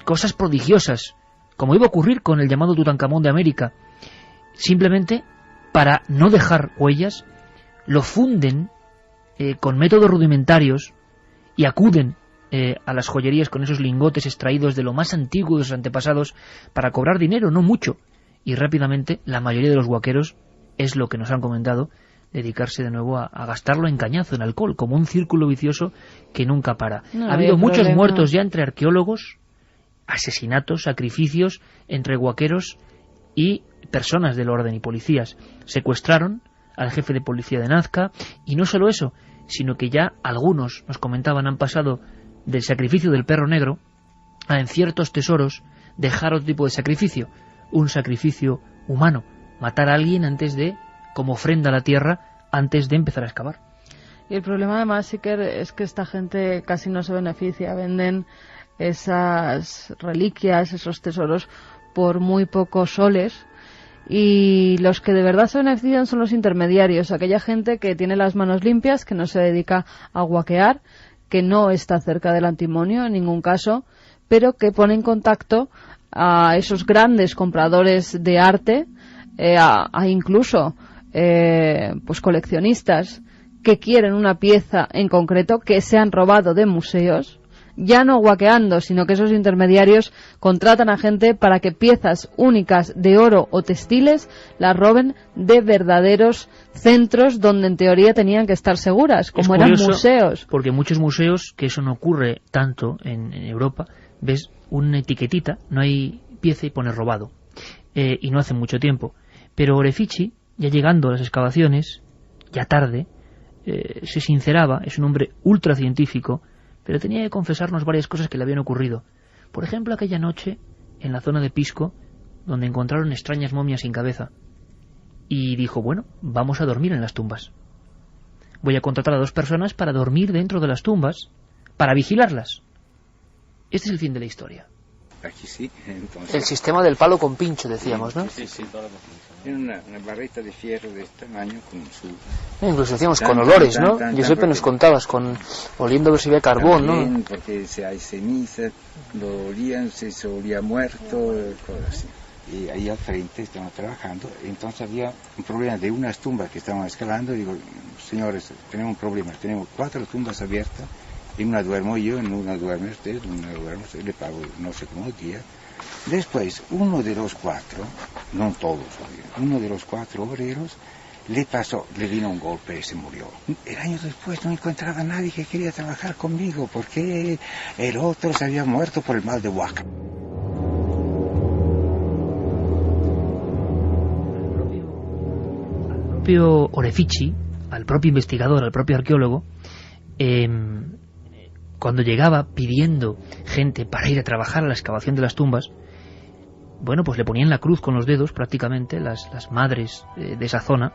Cosas prodigiosas, como iba a ocurrir con el llamado Tutankamón de América. Simplemente, para no dejar huellas, lo funden con métodos rudimentarios y acuden a las joyerías con esos lingotes extraídos de lo más antiguo de sus antepasados para cobrar dinero, no mucho. Y rápidamente, la mayoría de los huaqueros, es lo que nos han comentado, dedicarse de nuevo a gastarlo en cañazo, en alcohol, como un círculo vicioso que nunca para. No, ha habido muchos problema. muertos ya entre arqueólogos, asesinatos, sacrificios entre huaqueros y personas del orden y policías. Secuestraron al jefe de policía de Nazca, y no solo eso, sino que ya algunos, nos comentaban, han pasado del sacrificio del perro negro a, en ciertos tesoros, dejar otro tipo de sacrificio, un sacrificio humano, matar a alguien antes de, como ofrenda a la tierra, antes de empezar a excavar. Y el problema además, Iker, es que esta gente casi no se beneficia, venden esas reliquias, esos tesoros por muy pocos soles, y los que de verdad se benefician son los intermediarios, aquella gente que tiene las manos limpias, que no se dedica a guaquear, que no está cerca del antimonio en ningún caso, pero que pone en contacto a esos grandes compradores de arte, a incluso pues coleccionistas que quieren una pieza en concreto que se han robado de museos, ya no guaqueando, sino que esos intermediarios contratan a gente para que piezas únicas de oro o textiles las roben de verdaderos centros donde en teoría tenían que estar seguras, como eran museos. Porque muchos museos, que eso no ocurre tanto en Europa, ves una etiquetita, no hay pieza y pone robado, y no hace mucho tiempo. Pero Orefici, ya llegando a las excavaciones, ya tarde, se sinceraba, es un hombre ultracientífico, pero tenía que confesarnos varias cosas que le habían ocurrido. Por ejemplo, aquella noche, en la zona de Pisco, donde encontraron extrañas momias sin cabeza. Y dijo, bueno, vamos a dormir en las tumbas. Voy a contratar a 2 personas para dormir dentro de las tumbas, para vigilarlas. Este es el fin de la historia. Aquí sí, entonces... El sistema del palo con pincho, decíamos, ¿no? Sí. Era una barreta de fierro de este tamaño con su... Incluso decíamos con olores, ¿no? Giuseppe nos contabas, oliendo a ver si había carbón, ¿no? Porque si hay ceniza, lo olían, se olía muerto, cosas así. Y ahí al frente estaban trabajando, entonces había un problema de unas tumbas que estaban escalando, y digo, señores, tenemos un problema, tenemos 4 tumbas abiertas, en una duermo yo, en una duerme usted, en una duerme usted, le pago no sé cómo día. Después, uno de los 4, no todos, uno de los 4 obreros le vino un golpe y se murió. El año después no encontraba a nadie que quería trabajar conmigo, porque el otro se había muerto por el mal de Huaca. Al propio Orefici, al propio investigador, al propio arqueólogo, cuando llegaba pidiendo gente para ir a trabajar a la excavación de las tumbas, bueno, pues le ponían la cruz con los dedos prácticamente, las madres de esa zona,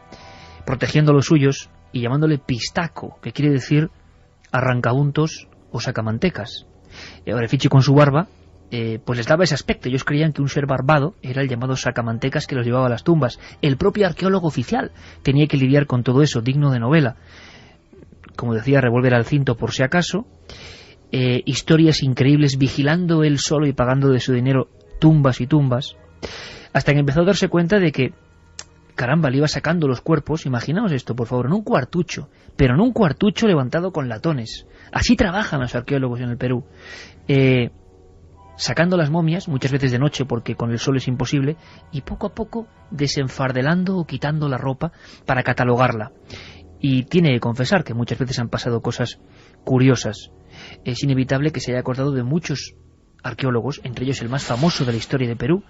protegiendo a los suyos y llamándole pistaco, que quiere decir arrancauntos o sacamantecas. Orefici con su barba, pues les daba ese aspecto. Ellos creían que un ser barbado era el llamado sacamantecas que los llevaba a las tumbas. El propio arqueólogo oficial tenía que lidiar con todo eso, digno de novela. Como decía, revólver al cinto por si acaso. Historias increíbles, vigilando él solo y pagando de su dinero tumbas y tumbas, hasta que empezó a darse cuenta de que, caramba, le iba sacando los cuerpos. Imaginaos esto, por favor, en un cuartucho, pero en un cuartucho levantado con latones. Así trabajan los arqueólogos en el Perú, sacando las momias, muchas veces de noche porque con el sol es imposible, y poco a poco desenfardelando o quitando la ropa para catalogarla. Y tiene que confesar que muchas veces han pasado cosas curiosas. Es inevitable que se haya acordado de muchos arqueólogos, entre ellos el más famoso de la historia de Perú,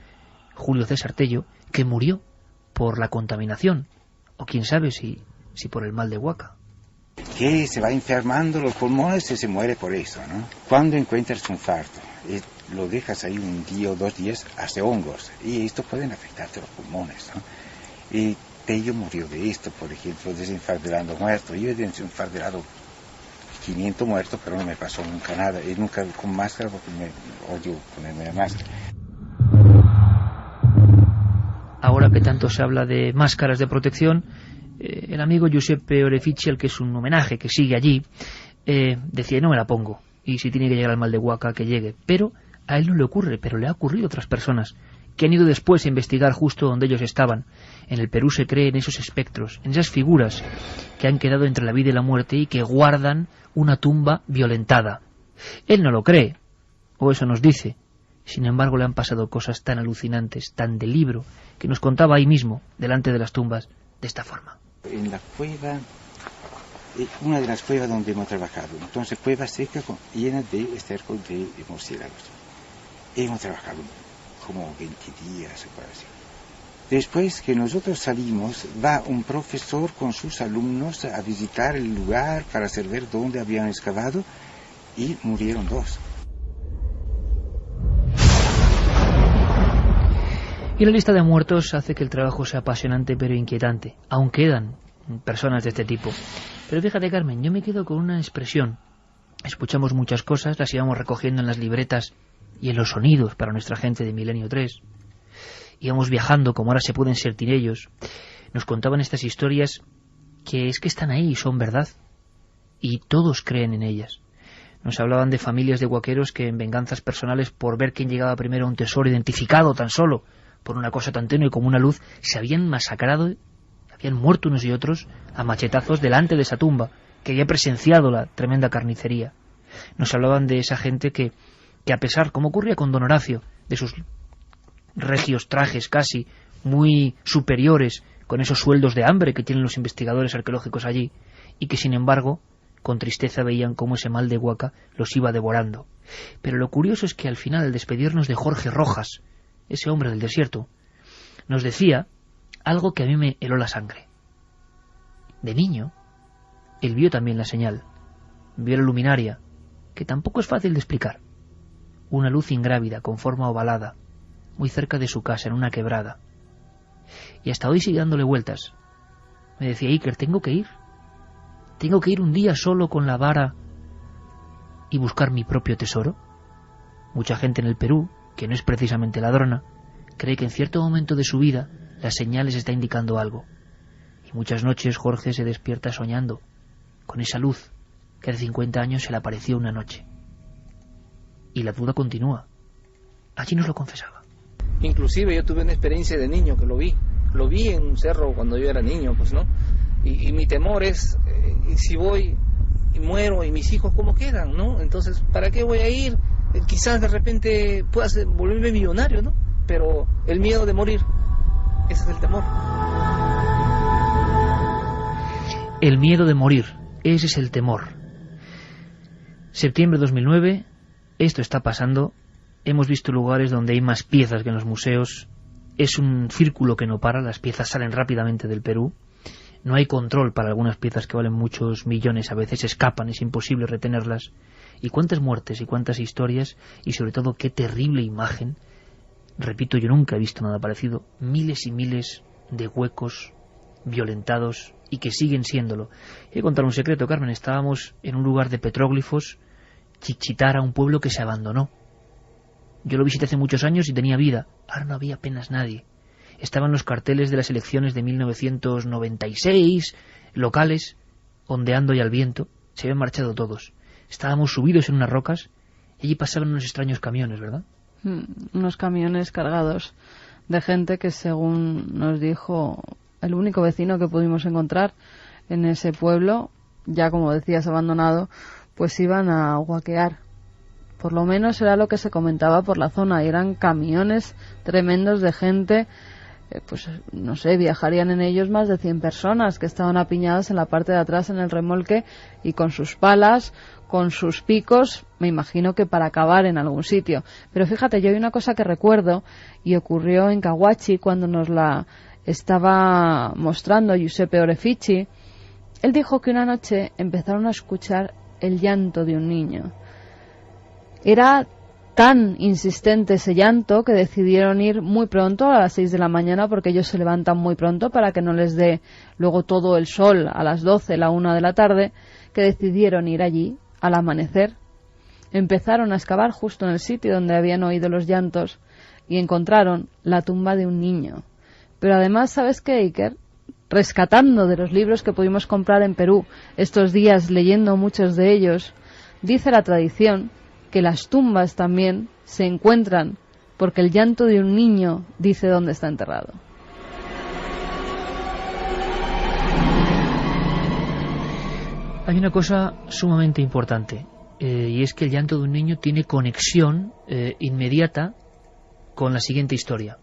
Julio César Tello, que murió por la contaminación, o quién sabe si por el mal de Huaca. Que se va enfermando los pulmones y se muere por eso, ¿no? Cuando encuentras un fardo y lo dejas ahí un día o 2 días, hace hongos, y esto pueden afectarte los pulmones, ¿no? Y Tello murió de esto, por ejemplo, desenfardelando muertos. Yo he desenfardelado 500 muertos, pero no me pasó nunca nada, y nunca con máscara, porque me odio ponerme la máscara. Ahora que tanto se habla de máscaras de protección, el amigo Giuseppe Orefici, al que es un homenaje, que sigue allí, decía, no me la pongo, y si tiene que llegar al mal de Huaca, que llegue. Pero a él no le ocurre, pero le ha ocurrido a otras personas que han ido después a investigar justo donde ellos estaban. En el Perú se cree en esos espectros, en esas figuras que han quedado entre la vida y la muerte y que guardan una tumba violentada. Él no lo cree, o eso nos dice. Sin embargo, le han pasado cosas tan alucinantes, tan de libro, que nos contaba ahí mismo, delante de las tumbas, de esta forma. En la cueva, una de las cuevas donde hemos trabajado, entonces cueva seca llena de esterco de murciélagos. Hemos trabajado como 20 días o así. Después que nosotros salimos, va un profesor con sus alumnos a visitar el lugar para hacer ver dónde habían excavado y murieron 2. Y la lista de muertos hace que el trabajo sea apasionante pero inquietante. Aún quedan personas de este tipo. Pero fíjate, Carmen, yo me quedo con una expresión. Escuchamos muchas cosas, las íbamos recogiendo en las libretas y en los sonidos para nuestra gente de Milenio 3. Íbamos viajando, como ahora se pueden sentir ellos. Nos contaban estas historias que es que están ahí y son verdad. Y todos creen en ellas. Nos hablaban de familias de huaqueros que en venganzas personales por ver quién llegaba primero a un tesoro identificado tan solo por una cosa tan tenue como una luz, se habían masacrado, habían muerto unos y otros a machetazos delante de esa tumba, que había presenciado la tremenda carnicería. Nos hablaban de esa gente que a pesar, como ocurría con don Horacio, de sus regios trajes casi muy superiores, con esos sueldos de hambre que tienen los investigadores arqueológicos allí, y que sin embargo, con tristeza veían cómo ese mal de Huaca los iba devorando. Pero lo curioso es que al final, al despedirnos de Jorge Rojas, ese hombre del desierto, nos decía algo que a mí me heló la sangre. De niño, él vio también la señal, vio la luminaria, que tampoco es fácil de explicar. Una luz ingrávida, con forma ovalada, muy cerca de su casa, en una quebrada. Y hasta hoy sigue dándole vueltas. Me decía, Iker, tengo que ir un día solo con la vara y buscar mi propio tesoro. Mucha gente en el Perú, que no es precisamente ladrona, cree que en cierto momento de su vida la señal les está indicando algo. Y muchas noches Jorge se despierta soñando con esa luz que hace 50 años se le apareció una noche. Y la duda continúa. Allí nos lo confesaba. Inclusive yo tuve una experiencia de niño que lo vi en un cerro cuando yo era niño, pues, ¿no? Y mi temor es, si voy y muero, y mis hijos, ¿cómo quedan, no? Entonces, ¿para qué voy a ir? Quizás de repente pueda volverme millonario, ¿no? Pero el miedo de morir, ese es el temor. El miedo de morir, ese es el temor. Septiembre de 2009, esto está pasando. Hemos visto lugares donde hay más piezas que en los museos. Es un círculo que no para, las piezas salen rápidamente del Perú. No hay control para algunas piezas que valen muchos millones, a veces escapan, es imposible retenerlas. Y cuántas muertes y cuántas historias, y sobre todo qué terrible imagen. Repito, yo nunca he visto nada parecido. Miles y miles de huecos violentados y que siguen siéndolo. He de contar un secreto, Carmen. Estábamos en un lugar de petróglifos, Chichitara, un pueblo que se abandonó. Yo lo visité hace muchos años y tenía vida. Ahora no había apenas nadie. Estaban los carteles de las elecciones de 1996, locales, ondeando y al viento. Se habían marchado todos. Estábamos subidos en unas rocas y allí pasaban unos extraños camiones, ¿verdad? Unos camiones cargados de gente que, según nos dijo el único vecino que pudimos encontrar en ese pueblo, ya como decías abandonado, pues iban a huaquear. Por lo menos era lo que se comentaba por la zona. Y eran camiones tremendos de gente, pues no sé, viajarían en ellos más de 100 personas que estaban apiñadas en la parte de atrás en el remolque y con sus palas, con sus picos, me imagino que para acabar en algún sitio. Pero fíjate, yo hay una cosa que recuerdo y ocurrió en Cahuachi cuando nos la estaba mostrando Giuseppe Orefici. Él dijo que una noche empezaron a escuchar el llanto de un niño. Era tan insistente ese llanto que decidieron ir muy pronto, a las 6 de la mañana, porque ellos se levantan muy pronto para que no les dé luego todo el sol a las 12, la 1 de la tarde, que decidieron ir allí al amanecer. Empezaron a excavar justo en el sitio donde habían oído los llantos y encontraron la tumba de un niño. Pero además, ¿sabes qué, Iker? Rescatando de los libros que pudimos comprar en Perú estos días, leyendo muchos de ellos, dice la tradición que las tumbas también se encuentran porque el llanto de un niño dice dónde está enterrado. Hay una cosa sumamente importante, y es que el llanto de un niño tiene conexión inmediata con la siguiente historia.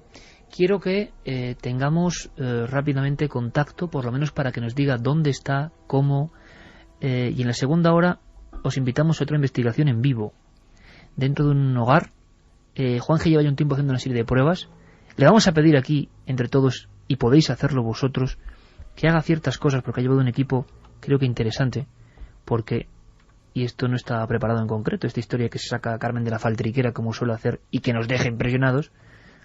Quiero que tengamos rápidamente contacto, por lo menos para que nos diga dónde está, cómo, y en la segunda hora os invitamos a otra investigación en vivo. Dentro de un hogar, Juanje lleva ya un tiempo haciendo una serie de pruebas. Le vamos a pedir aquí, entre todos, y podéis hacerlo vosotros, que haga ciertas cosas, porque ha llevado un equipo, creo que interesante, porque, y esto no está preparado en concreto, esta historia que se saca Carmen de la faltriquera, como suele hacer, y que nos deja impresionados,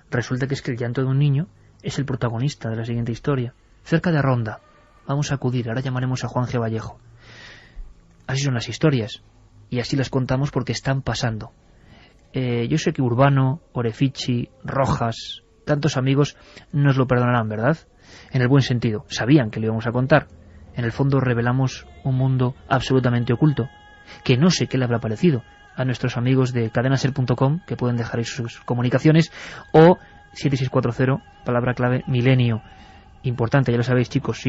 resulta que es que el llanto de un niño es el protagonista de la siguiente historia. Cerca de Ronda, vamos a acudir, ahora llamaremos a Juan G. Vallejo. Así son las historias, y así las contamos porque están pasando. Yo sé que Urbano, Orefici, Rojas, tantos amigos nos lo perdonarán, ¿verdad? En el buen sentido, sabían que lo íbamos a contar. En el fondo revelamos un mundo absolutamente oculto, que no sé qué le habrá parecido a nuestros amigos de cadenaser.com, que pueden dejar ahí sus comunicaciones, o 7640, palabra clave, milenio. Importante, ya lo sabéis, chicos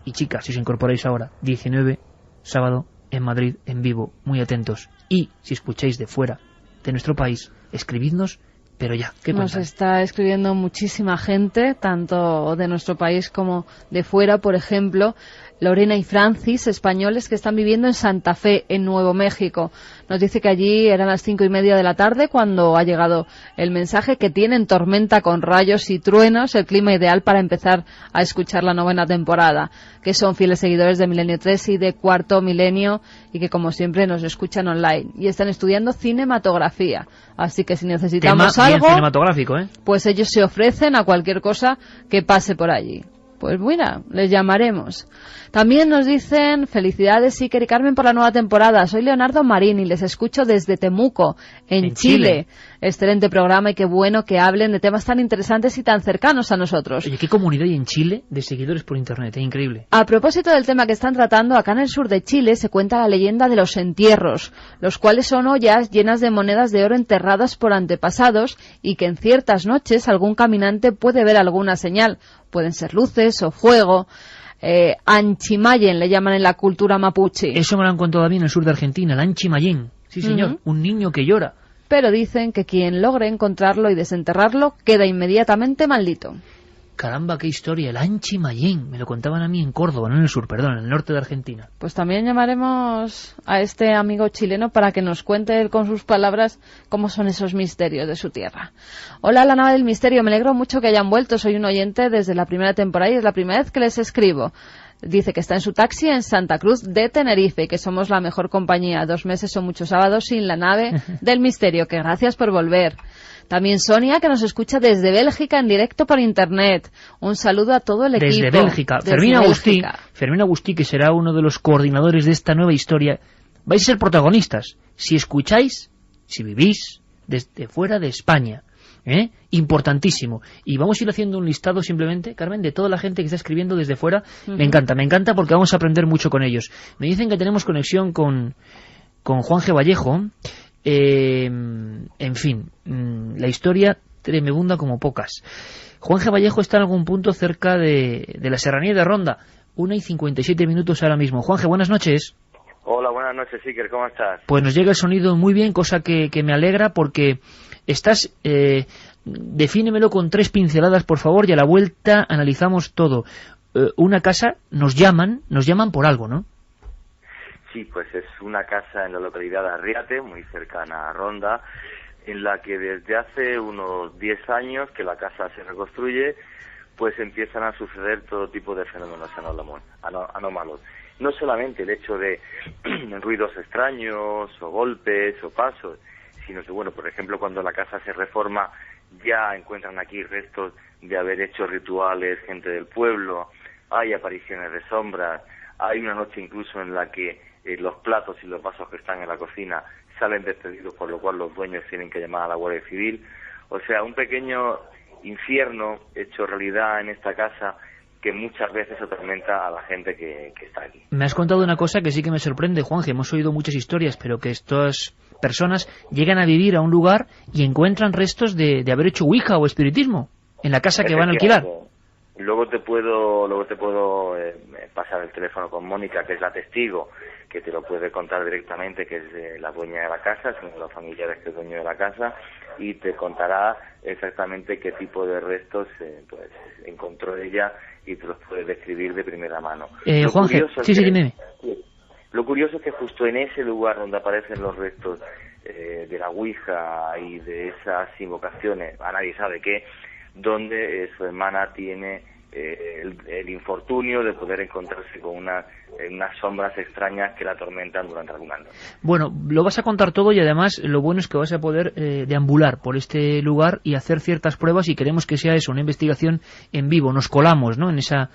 y chicas, si os incorporáis ahora, 19, sábado, en Madrid, en vivo, muy atentos. Y si escucháis de fuera de nuestro país, escribidnos, pero ya, ¿qué Nos pensáis? está escribiendo muchísima gente, tanto de nuestro país como de fuera. Por ejemplo, Lorena y Francis, españoles que están viviendo en Santa Fe, en Nuevo México. Nos dice que allí eran las 5:30 de la tarde cuando ha llegado el mensaje, que tienen tormenta con rayos y truenos, el clima ideal para empezar a escuchar la 9ª temporada, que son fieles seguidores de Milenio 3 y de Cuarto Milenio, y que como siempre nos escuchan online y están estudiando cinematografía. Así que si necesitamos Tema bien algo, cinematográfico, ¿eh? pues ellos se ofrecen a cualquier cosa que pase por allí. Pues mira, les llamaremos. También nos dicen: felicidades Iker y Carmen por la nueva temporada. Soy Leonardo Marín y les escucho desde Temuco, en Chile. Excelente programa y qué bueno que hablen de temas tan interesantes y tan cercanos a nosotros. Oye, qué comunidad hay en Chile de seguidores por internet, increíble. A propósito del tema que están tratando, acá en el sur de Chile se cuenta la leyenda de los entierros, los cuales son ollas llenas de monedas de oro enterradas por antepasados y que en ciertas noches algún caminante puede ver alguna señal. Pueden ser luces o fuego. Anchimayen le llaman en la cultura mapuche. Eso me lo han contado a mí en el sur de Argentina, el Anchimayen. Sí, señor, un niño que llora. Pero dicen que quien logre encontrarlo y desenterrarlo queda inmediatamente maldito. Caramba, qué historia, el Anchimayen. Me lo contaban a mí en Córdoba, no en el sur, perdón, en el norte de Argentina. Pues también llamaremos a este amigo chileno para que nos cuente él con sus palabras cómo son esos misterios de su tierra. Hola, la nave del misterio, me alegro mucho que hayan vuelto. Soy un oyente desde la primera temporada y es la primera vez que les escribo. Dice que está en su taxi en Santa Cruz de Tenerife y que somos la mejor compañía. 2 meses o muchos sábados sin la nave del misterio. Que gracias por volver. También Sonia, que nos escucha desde Bélgica en directo por internet. Un saludo a todo el equipo. Desde Bélgica. Fermín Agustí, que será uno de los coordinadores de esta nueva historia. Vais a ser protagonistas. Si escucháis, si vivís desde fuera de España. Importantísimo. Y vamos a ir haciendo un listado simplemente, Carmen, de toda la gente que está escribiendo desde fuera. Me encanta porque vamos a aprender mucho con ellos. Me dicen que tenemos conexión con Juan G. Vallejo. En fin, la historia tremebunda como pocas. Juan G. Vallejo está en algún punto cerca de la serranía de Ronda. 1:57 ahora mismo. Juan G., buenas noches. Hola, buenas noches, Iker, ¿cómo estás? Pues nos llega el sonido muy bien, cosa que me alegra porque estás... defínemelo con 3 pinceladas, por favor, y a la vuelta analizamos todo. Una casa, nos llaman por algo, ¿no? Sí, pues es una casa en la localidad de Arriate, muy cercana a Ronda, en la que desde hace unos 10 años que la casa se reconstruye, pues empiezan a suceder todo tipo de fenómenos anómalos. No solamente el hecho de ruidos extraños, o golpes, o pasos, sino que, bueno, por ejemplo, cuando la casa se reforma, ya encuentran aquí restos de haber hecho rituales gente del pueblo, hay apariciones de sombras, hay una noche incluso en la que los platos y los vasos que están en la cocina salen despedidos, por lo cual los dueños tienen que llamar a la Guardia Civil. O sea, un pequeño infierno hecho realidad en esta casa que muchas veces atormenta a la gente que está aquí. Me has contado una cosa que sí que me sorprende, Juanje. Hemos oído muchas historias, pero que estas personas llegan a vivir a un lugar y encuentran restos de haber hecho Ouija o espiritismo en la casa que van a alquilar. Luego te puedo pasar el teléfono con Mónica, que es la testigo, que te lo puede contar directamente, que es la dueña de la casa, es uno de los familiares que es dueño de la casa, y te contará exactamente qué tipo de restos pues encontró ella y te los puede describir de primera mano. Juanje, dime. Lo curioso es que justo en ese lugar donde aparecen los restos de la Ouija y de esas invocaciones, a nadie sabe qué, donde su hermana tiene el infortunio de poder encontrarse con unas sombras extrañas que la atormentan durante algunas noches. Bueno, lo vas a contar todo y además lo bueno es que vas a poder deambular por este lugar y hacer ciertas pruebas, y queremos que sea eso, una investigación en vivo. Nos colamos, ¿no?, en esa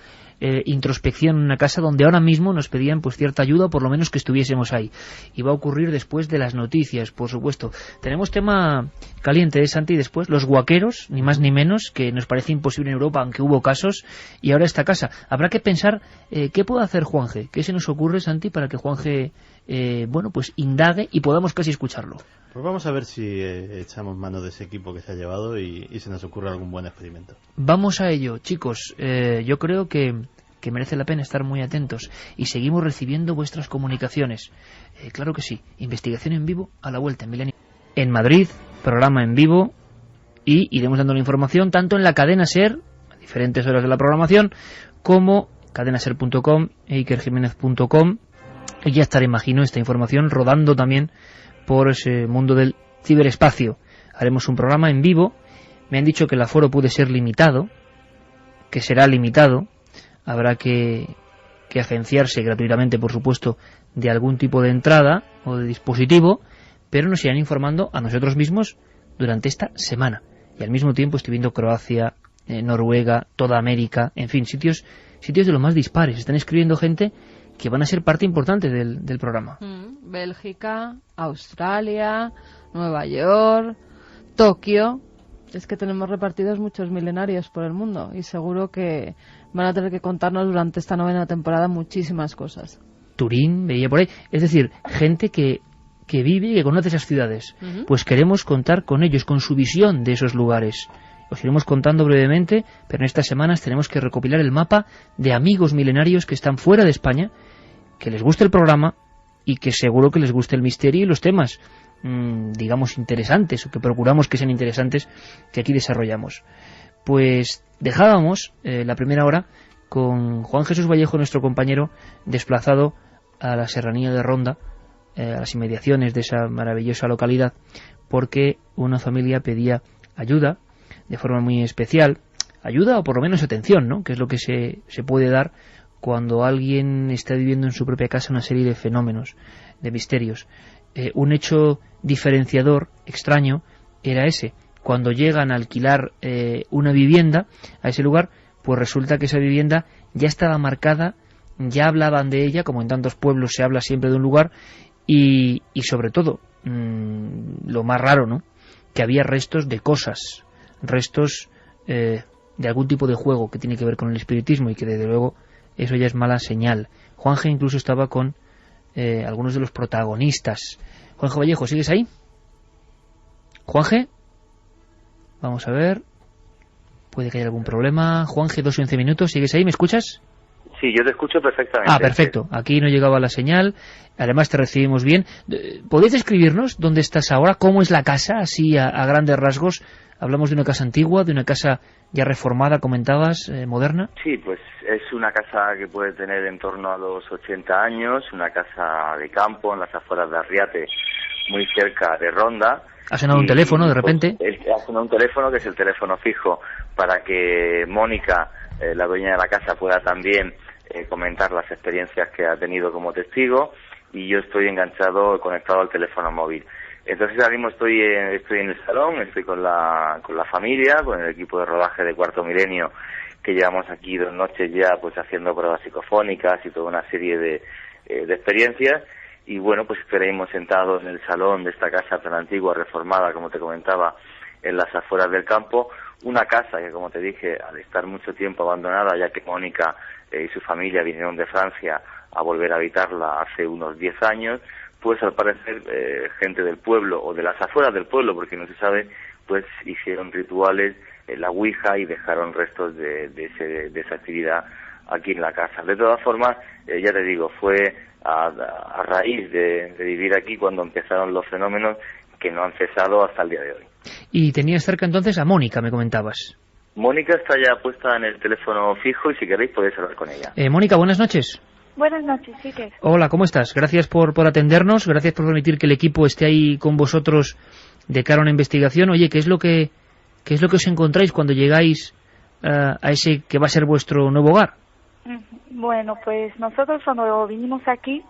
introspección en una casa donde ahora mismo nos pedían pues cierta ayuda, o por lo menos que estuviésemos ahí. Y va a ocurrir después de las noticias, por supuesto. Tenemos tema caliente, Santi, después los guaqueros, ni más ni menos, que nos parece imposible en Europa, aunque hubo casos, y ahora esta casa. Habrá que pensar qué puede hacer Juanje, qué se nos ocurre, Santi, para que Juanje pues indague y podamos casi escucharlo. Pues vamos a ver si echamos mano de ese equipo que se ha llevado y se nos ocurre algún buen experimento. Vamos a ello, chicos. Yo creo que merece la pena estar muy atentos y seguimos recibiendo vuestras comunicaciones. Claro que sí, investigación en vivo a la vuelta en Milenio. En Madrid, programa en vivo, y iremos dando la información tanto en la cadena SER, a diferentes horas de la programación, como cadenaser.com e ikerjimenez.com. Y ya estará, imagino, esta información rodando también por ese mundo del ciberespacio. Haremos un programa en vivo. Me han dicho que el aforo puede ser limitado, que será limitado. Habrá que agenciarse gratuitamente, por supuesto, de algún tipo de entrada o de dispositivo, pero nos irán informando a nosotros mismos durante esta semana. Y al mismo tiempo estoy viendo Croacia, Noruega, toda América, en fin, sitios de lo más dispares. Están escribiendo gente que van a ser parte importante del programa. Bélgica, Australia, Nueva York, Tokio. Es que tenemos repartidos muchos milenarios por el mundo y seguro que van a tener que contarnos durante esta 9ª temporada muchísimas cosas. Turín, veía por ahí. Es decir, gente que vive y que conoce esas ciudades. Pues queremos contar con ellos, con su visión de esos lugares. Os iremos contando brevemente, pero en estas semanas tenemos que recopilar el mapa de amigos milenarios que están fuera de España, que les guste el programa y que seguro que les guste el misterio y los temas, digamos, interesantes, o que procuramos que sean interesantes, que aquí desarrollamos. Pues dejábamos la primera hora con Juan Jesús Vallejo, nuestro compañero desplazado a la serranía de Ronda, a las inmediaciones de esa maravillosa localidad, porque una familia pedía ayuda de forma muy especial, ayuda o por lo menos atención, ¿no?, que es lo que se puede dar cuando alguien está viviendo en su propia casa una serie de fenómenos, de misterios. Un hecho diferenciador, extraño, era ese. Cuando llegan a alquilar una vivienda a ese lugar, pues resulta que esa vivienda ya estaba marcada, ya hablaban de ella, como en tantos pueblos se habla siempre de un lugar, y sobre todo, lo más raro, ¿no?, que había restos de cosas, restos de algún tipo de juego que tiene que ver con el espiritismo, y que desde luego eso ya es mala señal. Juanje incluso estaba con algunos de los protagonistas. Juanje Vallejo, ¿sigues ahí? Juanje, vamos a ver, puede que haya algún problema. Juanje, 2 y 11 minutos, ¿sigues ahí? ¿Me escuchas? Sí, yo te escucho perfectamente. Ah, perfecto. Aquí no llegaba la señal. Además te recibimos bien. ¿Podéis describirnos dónde estás ahora? ¿Cómo es la casa? Así a grandes rasgos. Hablamos de una casa antigua, de una casa ya reformada, comentabas, moderna. Sí, pues es una casa que puede tener en torno a los 80 años, una casa de campo en las afueras de Arriate, muy cerca de Ronda. Ha sonado un teléfono de repente. Ha sonado un teléfono, que es el teléfono fijo, para que Mónica, la dueña de la casa, pueda también comentar las experiencias que ha tenido como testigo, y yo estoy enganchado, conectado al teléfono móvil. Entonces ahora mismo estoy en el salón, estoy con la familia, con el equipo de rodaje de Cuarto Milenio, que llevamos aquí 2 noches ya pues haciendo pruebas psicofónicas y toda una serie de experiencias. Y bueno, pues estaremos sentados en el salón de esta casa tan antigua, reformada, como te comentaba, en las afueras del campo. Una casa que, como te dije, al estar mucho tiempo abandonada, ya que Mónica y su familia vinieron de Francia a volver a habitarla hace unos 10 años, pues al parecer gente del pueblo, o de las afueras del pueblo, porque no se sabe, pues hicieron rituales en la Ouija y dejaron restos de esa actividad aquí en la casa. De todas formas, ya te digo, fue a raíz de vivir aquí cuando empezaron los fenómenos, que no han cesado hasta el día de hoy. Y tenías cerca entonces a Mónica, me comentabas. Mónica está ya puesta en el teléfono fijo y si queréis podéis hablar con ella. Mónica, buenas noches. Buenas noches, Iker. Hola, ¿cómo estás? Gracias por atendernos, gracias por permitir que el equipo esté ahí con vosotros de cara a una investigación. Oye, ¿qué es lo que ¿Qué es lo que os encontráis cuando llegáis a ese que va a ser vuestro nuevo hogar? Bueno, pues nosotros cuando vinimos aquí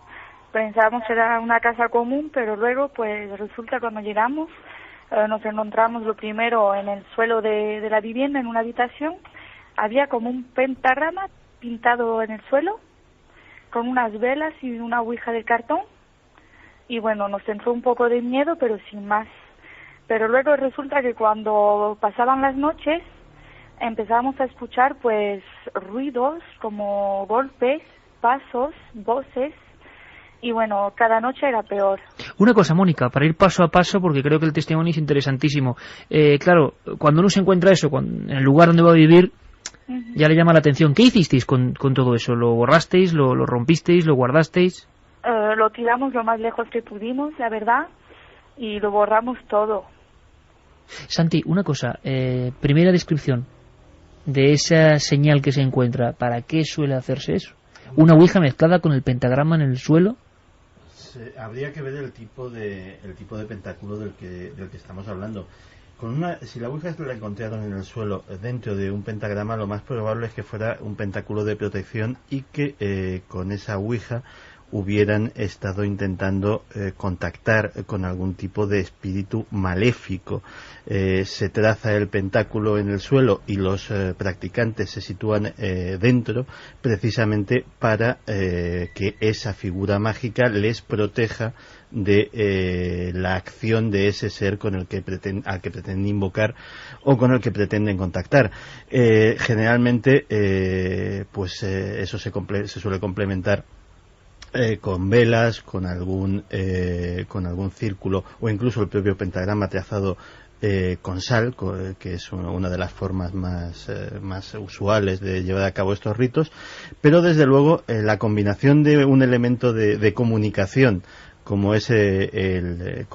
pensábamos que era una casa común, pero luego pues resulta cuando llegamos nos encontramos lo primero en el suelo de la vivienda, en una habitación, había como un pentagrama pintado en el suelo con unas velas y una ouija de cartón, y bueno, nos entró un poco de miedo, pero sin más. Pero luego resulta que cuando pasaban las noches empezamos a escuchar pues ruidos como golpes, pasos, voces, y bueno, cada noche era peor. Una cosa, Mónica, para ir paso a paso, porque creo que el testimonio es interesantísimo. Claro, cuando uno se encuentra eso, en el lugar donde va a vivir, ya le llama la atención. ¿Qué hicisteis con todo eso? ¿Lo borrasteis, lo rompisteis, lo guardasteis? Lo tiramos lo más lejos que pudimos, la verdad, y lo borramos todo. Santi, una cosa, primera descripción de esa señal que se encuentra. ¿Para qué suele hacerse eso? ¿Una ouija mezclada con el pentagrama en el suelo? Habría que ver el tipo de pentáculo del que estamos hablando. Si la ouija la encontraron en el suelo dentro de un pentagrama, lo más probable es que fuera un pentáculo de protección y que con esa ouija hubieran estado intentando contactar con algún tipo de espíritu maléfico. Se traza el pentáculo en el suelo y los practicantes se sitúan dentro precisamente para que esa figura mágica les proteja de la acción de ese ser con el que al que pretenden invocar o con el que pretenden contactar. Generalmente eso se suele complementar con velas, con algún círculo o incluso el propio pentagrama trazado con sal, que es una de las formas más usuales de llevar a cabo estos ritos, pero desde luego la combinación de un elemento de comunicación como es la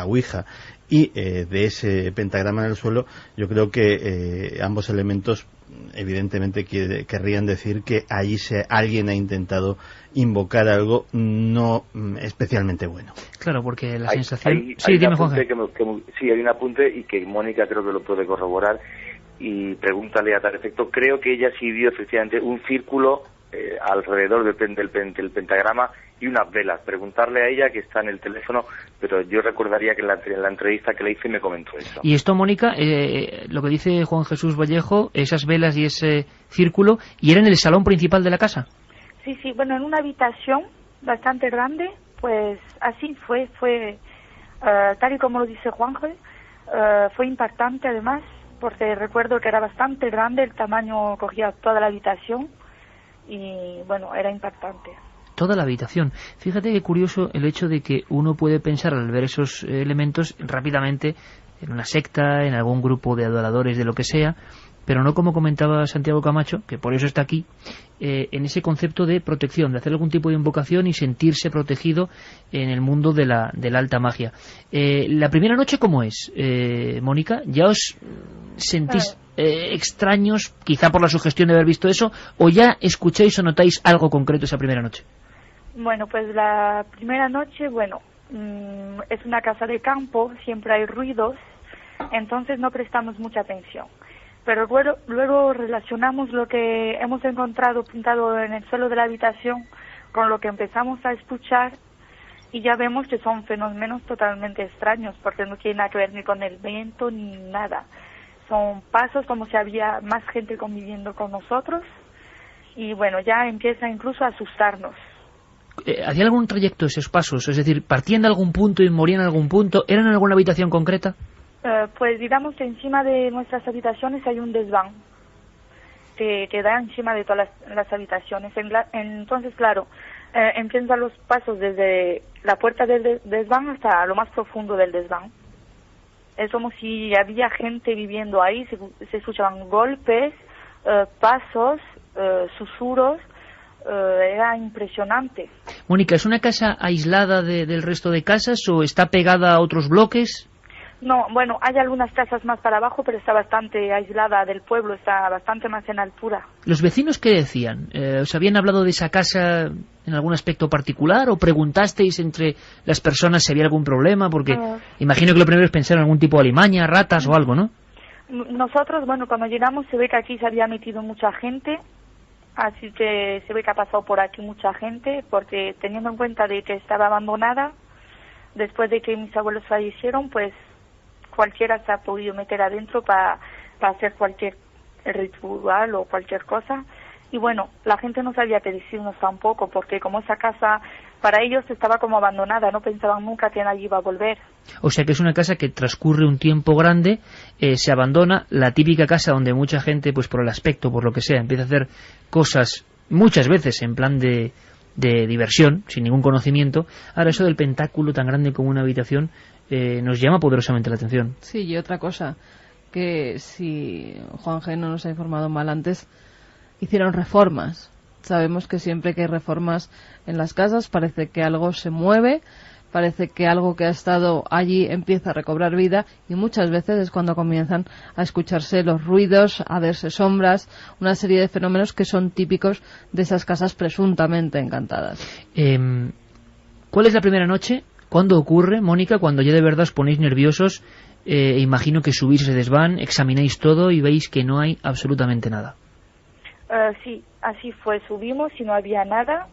ouija y de ese pentagrama en el suelo, yo creo que ambos elementos evidentemente querrían decir que allí alguien ha intentado invocar algo no especialmente bueno. Claro, porque la sensación... Sí, dime, Juanje. Sí, hay un apunte y que Mónica creo que lo puede corroborar, y pregúntale a tal efecto. Creo que ella sí vio efectivamente un círculo alrededor del pentagrama y unas velas. Preguntarle a ella, que está en el teléfono, pero yo recordaría que en la entrevista que le hice me comentó eso. Y esto, Mónica, lo que dice Juan Jesús Vallejo, esas velas y ese círculo, ¿y era en el salón principal de la casa? Sí, bueno, en una habitación bastante grande, pues así fue tal y como lo dice Juanje, fue impactante además, porque recuerdo que era bastante grande, el tamaño cogía toda la habitación, y bueno, era impactante. Toda la habitación. Fíjate qué curioso el hecho de que uno puede pensar al ver esos elementos rápidamente en una secta, en algún grupo de adoradores de lo que sea, pero no, como comentaba Santiago Camacho, que por eso está aquí, en ese concepto de protección, de hacer algún tipo de invocación y sentirse protegido en el mundo de la alta magia. La primera noche, ¿cómo es, Mónica? ¿Ya os sentís extraños, quizá por la sugestión de haber visto eso, o ya escucháis o notáis algo concreto esa primera noche? Bueno, pues la primera noche, es una casa de campo, siempre hay ruidos, entonces no prestamos mucha atención. Pero luego relacionamos lo que hemos encontrado pintado en el suelo de la habitación con lo que empezamos a escuchar, y ya vemos que son fenómenos totalmente extraños, porque no tienen nada que ver ni con el viento ni nada. Son pasos como si había más gente conviviendo con nosotros, y bueno, ya empieza incluso a asustarnos. ¿Hacían algún trayecto esos pasos? Es decir, ¿partían de algún punto y morían en algún punto? ¿Eran en alguna habitación concreta? Pues digamos que encima de nuestras habitaciones hay un desván que da encima de todas las habitaciones. Entonces, claro, empiezan los pasos desde la puerta del desván hasta lo más profundo del desván. Es como si había gente viviendo ahí, se escuchaban golpes, pasos, susurros. Era impresionante. Mónica, ¿es una casa aislada del resto de casas o está pegada a otros bloques? No, bueno, hay algunas casas más para abajo, pero está bastante aislada del pueblo, está bastante más en altura. ¿Los vecinos qué decían? ¿Os habían hablado de esa casa en algún aspecto particular o preguntasteis entre las personas si había algún problema? Porque imagino que lo primero es pensar en algún tipo de alimaña, ratas o algo, ¿no? Nosotros, bueno, cuando llegamos se ve que aquí se había metido mucha gente, así que se ve que ha pasado por aquí mucha gente, porque teniendo en cuenta de que estaba abandonada, después de que mis abuelos fallecieron, pues cualquiera se ha podido meter adentro para hacer cualquier ritual o cualquier cosa. Y bueno, la gente no sabía qué decirnos tampoco, porque como esa casa para ellos estaba como abandonada, no pensaban nunca que nadie iba a volver. O sea que es una casa que transcurre un tiempo grande, se abandona, la típica casa donde mucha gente, pues por el aspecto, por lo que sea, empieza a hacer cosas muchas veces en plan de diversión, sin ningún conocimiento. Ahora eso del pentáculo tan grande como una habitación nos llama poderosamente la atención. Sí, y otra cosa, que si Juan G. no nos ha informado mal antes, hicieron reformas. Sabemos que siempre que hay reformas en las casas parece que algo se mueve, parece que algo que ha estado allí empieza a recobrar vida, y muchas veces es cuando comienzan a escucharse los ruidos, a verse sombras, una serie de fenómenos que son típicos de esas casas presuntamente encantadas. ¿Cuál es la primera noche? ¿Cuándo ocurre, Mónica? Cuando ya de verdad os ponéis nerviosos, imagino que subís ese desván, examináis todo y veis que no hay absolutamente nada. Sí, así fue, subimos y no había nada,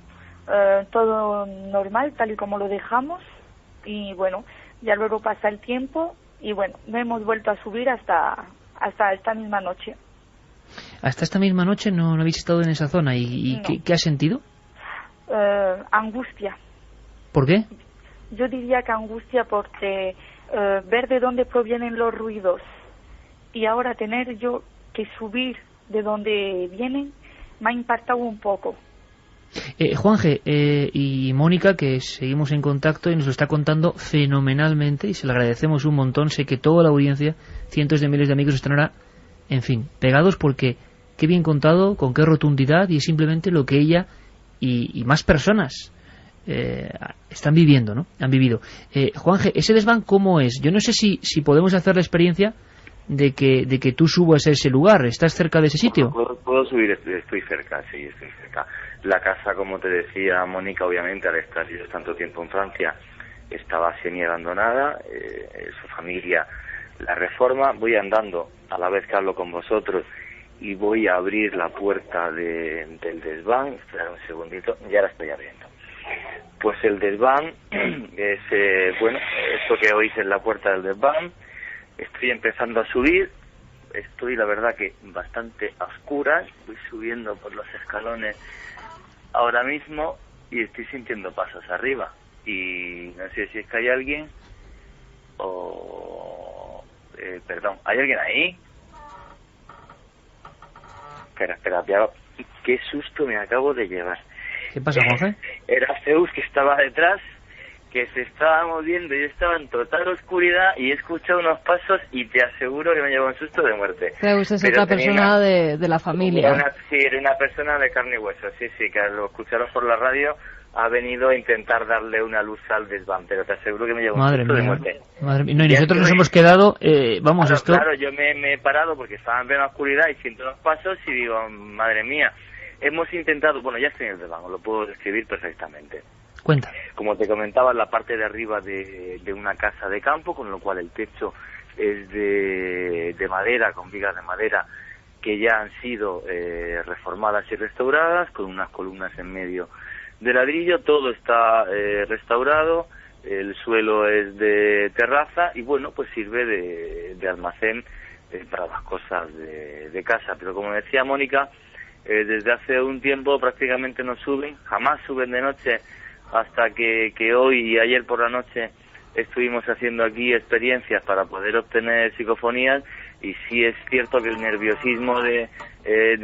todo normal, tal y como lo dejamos, y bueno, ya luego pasa el tiempo y bueno, no hemos vuelto a subir hasta esta misma noche. ¿Hasta esta misma noche no habéis estado en esa zona? ¿Y no. ¿Qué has sentido? Angustia. ¿Por qué? Yo diría que angustia porque ver de dónde provienen los ruidos y ahora tener yo que subir de dónde vienen me ha impactado un poco. Juanje y Mónica, que seguimos en contacto y nos lo está contando fenomenalmente y se lo agradecemos un montón. Sé que toda la audiencia, cientos de miles de amigos están ahora, en fin, pegados porque qué bien contado, con qué rotundidad, y es simplemente lo que ella y más personas están viviendo, ¿no? Han vivido. Juanje, ¿ese desván cómo es? Yo no sé si podemos hacer la experiencia de que tú subas a ese lugar. ¿Estás cerca de ese sitio? Puedo subir, estoy cerca, sí, estoy cerca. La casa, como te decía Mónica, obviamente al estar yo tanto tiempo en Francia, estaba semi-abandonada, su familia la reforma. Voy andando a la vez que hablo con vosotros y voy a abrir la puerta del desván. Esperad un segundito, ya la estoy abriendo. Pues el desván es, bueno, esto que oís es la puerta del desván. Estoy empezando a subir, estoy la verdad que bastante a oscuras, voy subiendo por los escalones ahora mismo y estoy sintiendo pasos arriba y no sé si es que hay alguien o... perdón, ¿hay alguien ahí? Espera, qué susto me acabo de llevar. ¿Qué pasa, Jorge? Era Zeus que estaba detrás, que se estaba moviendo, yo estaba en total oscuridad y he escuchado unos pasos y te aseguro que me llevó un susto de muerte. Zeus es otra persona de la familia. Sí, era una persona de carne y hueso, sí, que lo escucharon por la radio, ha venido a intentar darle una luz al desván, pero te aseguro que me llevó un susto de muerte. Madre mía, no, y nosotros nos hemos quedado, esto... Claro, yo me he parado porque estaba en plena oscuridad y siento los pasos y digo, madre mía, hemos intentado, bueno, ya estoy en el desván, lo puedo describir perfectamente. Cuenta. Como te comentaba, en la parte de arriba de una casa de campo, con lo cual el techo es de madera, con vigas de madera que ya han sido reformadas y restauradas, con unas columnas en medio de ladrillo. Todo está restaurado, el suelo es de terraza y bueno, pues sirve de almacén para las cosas de casa. Pero como decía Mónica, desde hace un tiempo prácticamente no suben, jamás suben de noche, hasta que hoy y ayer por la noche estuvimos haciendo aquí experiencias para poder obtener psicofonías, y sí es cierto que el nerviosismo de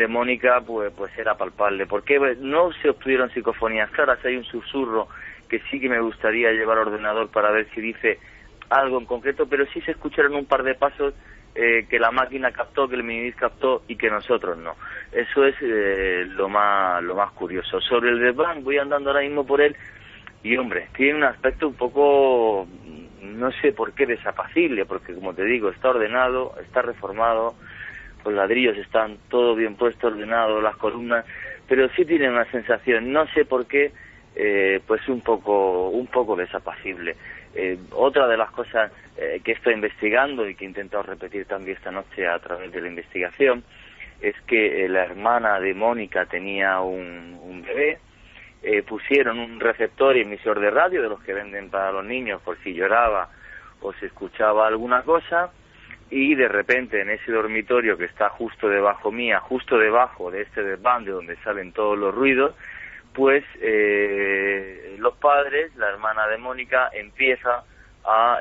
Mónica pues era palpable. ¿Por qué no se obtuvieron psicofonías? Claro, si hay un susurro que sí que me gustaría llevar al ordenador para ver si dice algo en concreto, pero sí se escucharon un par de pasos que la máquina captó, que el minidisc captó y que nosotros no. Eso es lo más curioso. Sobre el desván, voy andando ahora mismo por él y hombre, tiene un aspecto un poco no sé por qué desapacible, porque como te digo, está ordenado, está reformado, los ladrillos están todo bien puesto, ordenado, las columnas, pero sí tiene una sensación, no sé por qué, pues un poco desapacible. Otra de las cosas que estoy investigando y que he intentado repetir también esta noche a través de la investigación es que la hermana de Mónica tenía un bebé. Pusieron un receptor y emisor de radio de los que venden para los niños por si lloraba o se escuchaba alguna cosa, y de repente en ese dormitorio que está justo debajo mía, justo debajo de este desván de donde salen todos los ruidos, pues los padres, la hermana de Mónica empieza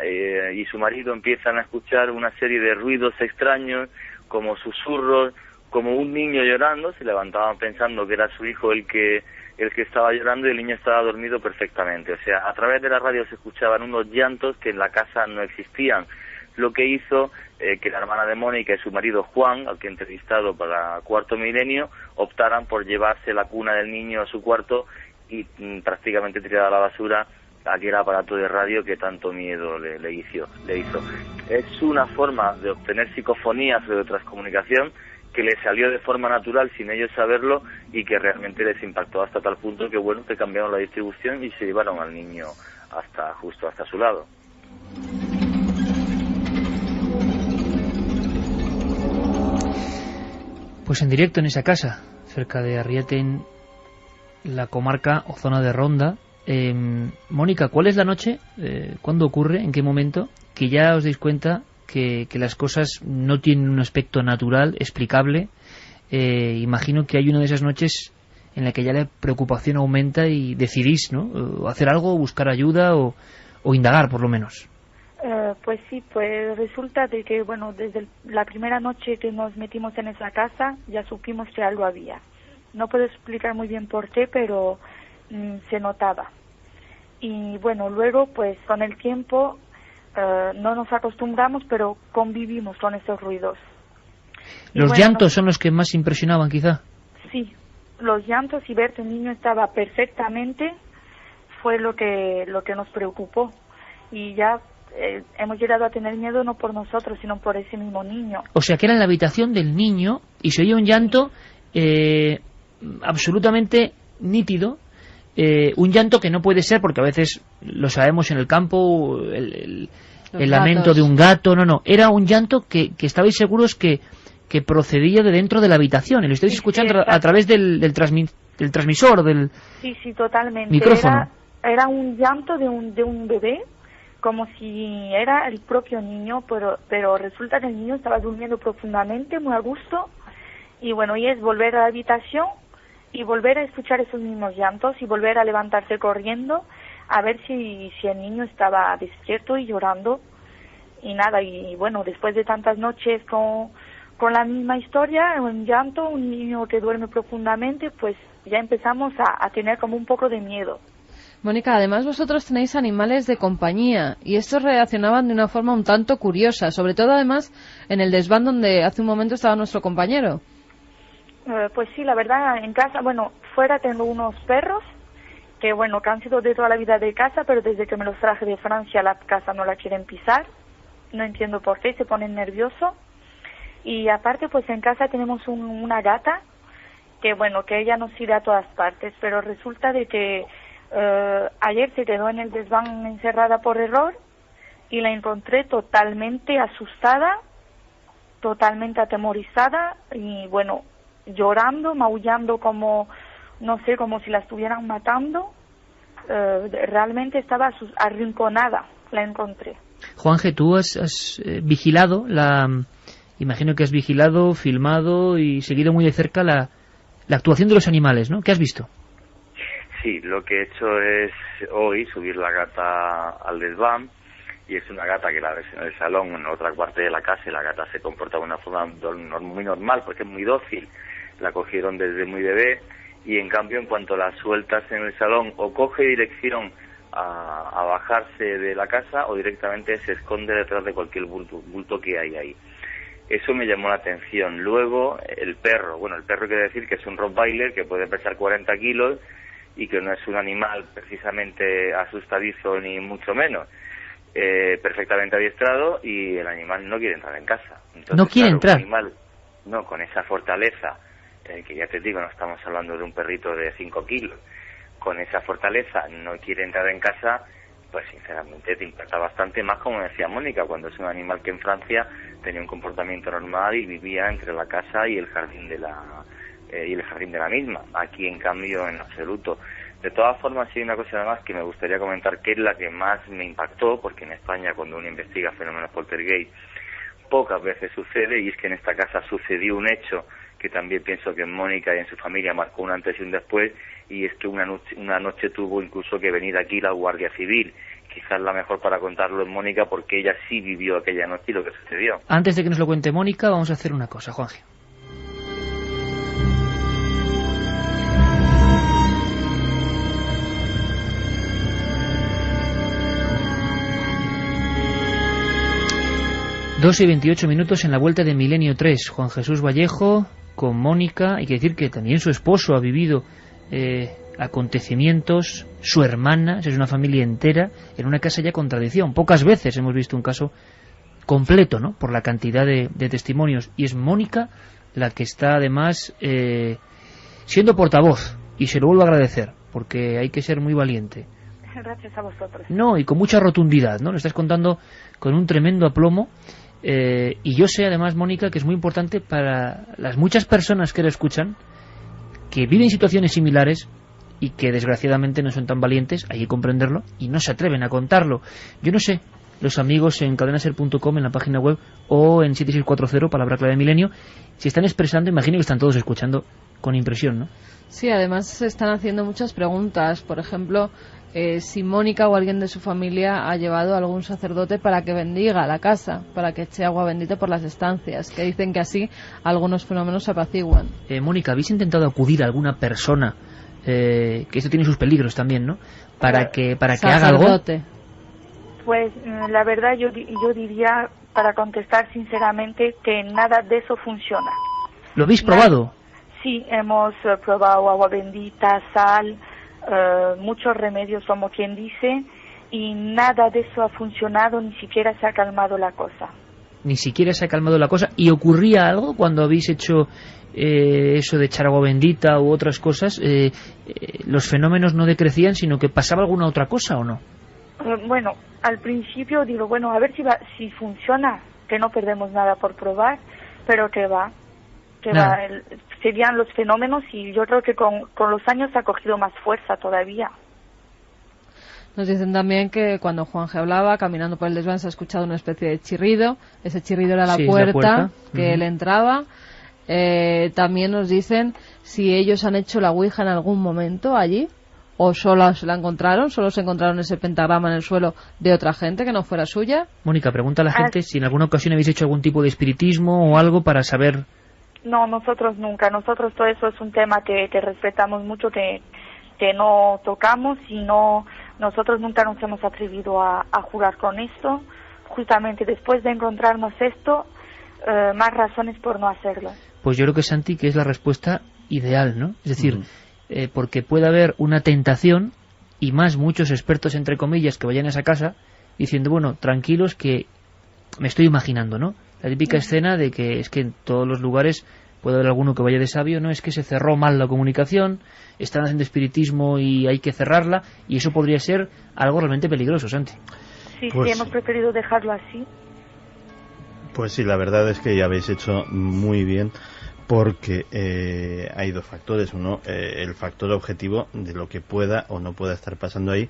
y su marido empiezan a escuchar una serie de ruidos extraños, como susurros, como un niño llorando. Se levantaban pensando que era su hijo el que estaba llorando, y el niño estaba dormido perfectamente. O sea, a través de la radio se escuchaban unos llantos que en la casa no existían, lo que hizo que la hermana de Mónica y su marido Juan, al que he entrevistado para Cuarto Milenio, optaran por llevarse la cuna del niño a su cuarto y prácticamente tirar a la basura aquel aparato de radio que tanto miedo le hizo. Es una forma de obtener psicofonías o de transcomunicación que les salió de forma natural sin ellos saberlo, y que realmente les impactó hasta tal punto que que cambiaron la distribución y se llevaron al niño justo hasta su lado. Pues en directo en esa casa, cerca de Arriete, en la comarca o zona de Ronda. Mónica, ¿cuál es la noche? ¿Cuándo ocurre? ¿En qué momento? Que ya os dais cuenta que las cosas no tienen un aspecto natural, explicable. Imagino que hay una de esas noches en la que ya la preocupación aumenta y decidís, ¿no?, hacer algo, buscar ayuda o indagar, por lo menos. Pues sí, pues resulta de que, desde la primera noche que nos metimos en esa casa ya supimos que algo había. No puedo explicar muy bien por qué, pero se notaba. Y luego, pues con el tiempo no nos acostumbramos, pero convivimos con esos ruidos. ¿Los llantos son los que más impresionaban, quizá? Sí, los llantos, y ver que el niño estaba perfectamente fue lo que nos preocupó. Y ya hemos llegado a tener miedo no por nosotros, sino por ese mismo niño. O sea, que era en la habitación del niño y se oía un llanto absolutamente nítido, un llanto que no puede ser, porque a veces lo sabemos en el campo, el lamento de un gato. No, era un llanto que estabais seguros que procedía de dentro de la habitación, y lo estáis escuchando a través del transmisor, del sí, totalmente. Micrófono. Era un llanto de un bebé, como si era el propio niño, pero resulta que el niño estaba durmiendo profundamente, muy a gusto, y es volver a la habitación y volver a escuchar esos mismos llantos y volver a levantarse corriendo a ver si el niño estaba despierto y llorando. Y nada, después de tantas noches con la misma historia, un llanto, un niño que duerme profundamente, pues ya empezamos a tener como un poco de miedo. Mónica, además vosotros tenéis animales de compañía, y estos reaccionaban de una forma un tanto curiosa, sobre todo además en el desván donde hace un momento estaba nuestro compañero. Pues sí, la verdad, en casa, fuera tengo unos perros que han sido de toda la vida de casa, pero desde que me los traje de Francia la casa no la quieren pisar, no entiendo por qué, se ponen nerviosos. Y aparte, pues en casa tenemos una gata que ella nos sigue a todas partes, pero resulta de que ayer se quedó en el desván encerrada por error y la encontré totalmente asustada, totalmente atemorizada y llorando, maullando como si la estuvieran matando. Realmente estaba arrinconada, la encontré. Juanje, tú has vigilado imagino que has vigilado, filmado y seguido muy de cerca la actuación de los animales, ¿no? ¿Qué has visto? Sí, lo que he hecho es hoy subir la gata al desván, y es una gata que la ves en el salón, en otra parte de la casa, y la gata se comporta de una forma muy normal porque es muy dócil. La cogieron desde muy bebé, y en cambio en cuanto la sueltas en el salón o coge dirección a bajarse de la casa o directamente se esconde detrás de cualquier bulto que hay ahí. Eso me llamó la atención. Luego el perro quiere decir que es un Rottweiler que puede pesar 40 kilos y que no es un animal precisamente asustadizo ni mucho menos. perfectamente adiestrado y el animal no quiere entrar en casa. Entonces, no quiere entrar. Un animal, no, con esa fortaleza, que ya te digo, no estamos hablando de un perrito de 5 kilos, con esa fortaleza no quiere entrar en casa, pues sinceramente te impacta bastante más, como decía Mónica, cuando es un animal que en Francia tenía un comportamiento normal y vivía entre la casa y el jardín de la misma. Aquí, en cambio, en absoluto. De todas formas, hay una cosa además que me gustaría comentar, que es la que más me impactó, porque en España, cuando uno investiga fenómenos poltergeist, pocas veces sucede, y es que en esta casa sucedió un hecho que también pienso que en Mónica y en su familia marcó un antes y un después, y es que una noche tuvo incluso que venir aquí la Guardia Civil. Quizás la mejor para contarlo es Mónica, porque ella sí vivió aquella noche y lo que sucedió. Antes de que nos lo cuente Mónica, vamos a hacer una cosa, Juanje. Dos y 28 minutos en la vuelta de Milenio 3. Juan Jesús Vallejo con Mónica. Hay que decir que también su esposo ha vivido acontecimientos, su hermana, es una familia entera, en una casa ya con tradición. Pocas veces hemos visto un caso completo, ¿no?, por la cantidad de testimonios. Y es Mónica la que está además siendo portavoz. Y se lo vuelvo a agradecer, porque hay que ser muy valiente. Gracias a vosotros. No, y con mucha rotundidad, ¿no? Lo estás contando con un tremendo aplomo. Y yo sé además, Mónica, que es muy importante para las muchas personas que lo escuchan, que viven situaciones similares y que desgraciadamente no son tan valientes, hay que comprenderlo, y no se atreven a contarlo. Yo no sé, los amigos en cadenaser.com, en la página web, o en 7640, palabra clave de Milenio, se están expresando, imagino que están todos escuchando con impresión, ¿no? Sí, además se están haciendo muchas preguntas. Por ejemplo, si Mónica o alguien de su familia ha llevado a algún sacerdote para que bendiga la casa, para que eche agua bendita por las estancias, que dicen que así algunos fenómenos se apaciguan. Mónica, ¿habéis intentado acudir a alguna persona, que esto tiene sus peligros también, ¿no?, para que haga algo? Pues la verdad yo diría, para contestar sinceramente, que nada de eso funciona. ¿Lo habéis probado? Sí, hemos probado agua bendita, sal, muchos remedios, como quien dice, y nada de eso ha funcionado, ni siquiera se ha calmado la cosa. Ni siquiera se ha calmado la cosa. ¿Y ocurría algo cuando habéis hecho eso de echar agua bendita u otras cosas? ¿Los fenómenos no decrecían, sino que pasaba alguna otra cosa o no? Bueno, al principio digo, bueno, a ver si funciona, que no perdemos nada por probar, pero que va. Serían los fenómenos, y yo creo que con los años ha cogido más fuerza todavía. Nos dicen también que cuando Juanje hablaba, caminando por el desván, se ha escuchado una especie de chirrido. Ese chirrido era la puerta que él entraba. También nos dicen si ellos han hecho la ouija en algún momento allí, o solo se la encontraron, solo se encontraron ese pentagrama en el suelo de otra gente que no fuera suya. Mónica, pregunta a la gente si en alguna ocasión habéis hecho algún tipo de espiritismo o algo para saber. No, nosotros nunca. Nosotros todo eso es un tema que respetamos mucho, que no tocamos, y nosotros nunca nos hemos atrevido a jugar con esto. Justamente después de encontrarnos esto, más razones por no hacerlo. Pues yo creo que, Santi, que es la respuesta ideal, ¿no? Es decir, porque puede haber una tentación, y más muchos expertos, entre comillas, que vayan a esa casa diciendo, bueno, tranquilos, que me estoy imaginando, ¿no? La típica escena de que es que en todos los lugares puede haber alguno que vaya de sabio, no, es que se cerró mal la comunicación, están haciendo espiritismo y hay que cerrarla, y eso podría ser algo realmente peligroso, Santi. Sí, pues, sí, hemos preferido dejarlo así. Pues sí, la verdad es que ya habéis hecho muy bien, porque hay dos factores. Uno, el factor objetivo de lo que pueda o no pueda estar pasando ahí,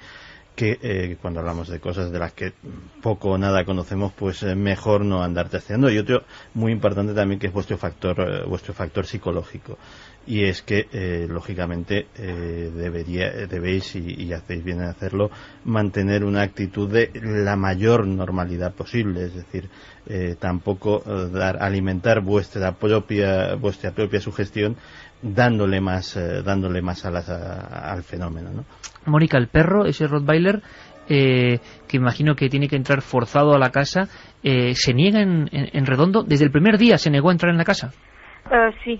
que cuando hablamos de cosas de las que poco o nada conocemos, pues mejor no andar testeando. Y otro muy importante también, que es vuestro factor psicológico, y es que lógicamente debéis, y hacéis bien en hacerlo, mantener una actitud de la mayor normalidad posible. Es decir, tampoco alimentar vuestra propia sugestión dándole más al fenómeno, ¿no? Mónica, el perro, ese Rottweiler, que imagino que tiene que entrar forzado a la casa, ¿se niega en redondo? ¿Desde el primer día se negó a entrar en la casa? Sí,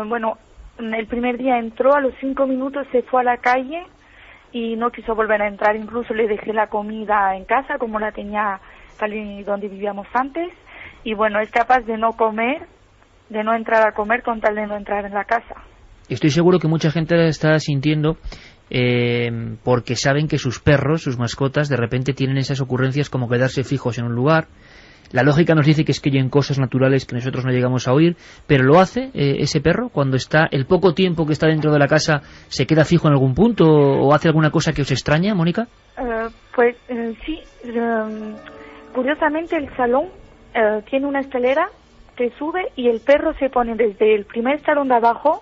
bueno, el primer día entró, a los 5 minutos se fue a la calle, y no quiso volver a entrar. Incluso le dejé la comida en casa como la tenía donde vivíamos antes, y bueno, es capaz de no comer, de no entrar a comer con tal de no entrar en la casa. Estoy seguro que mucha gente la está sintiendo porque saben que sus perros, sus mascotas, de repente tienen esas ocurrencias como quedarse fijos en un lugar. La lógica nos dice que es que oyen cosas naturales que nosotros no llegamos a oír, pero lo hace ese perro cuando está, el poco tiempo que está dentro de la casa, se queda fijo en algún punto o hace alguna cosa que os extraña, Mónica. Sí, curiosamente el salón tiene una escalera que sube y el perro se pone desde el primer escalón de abajo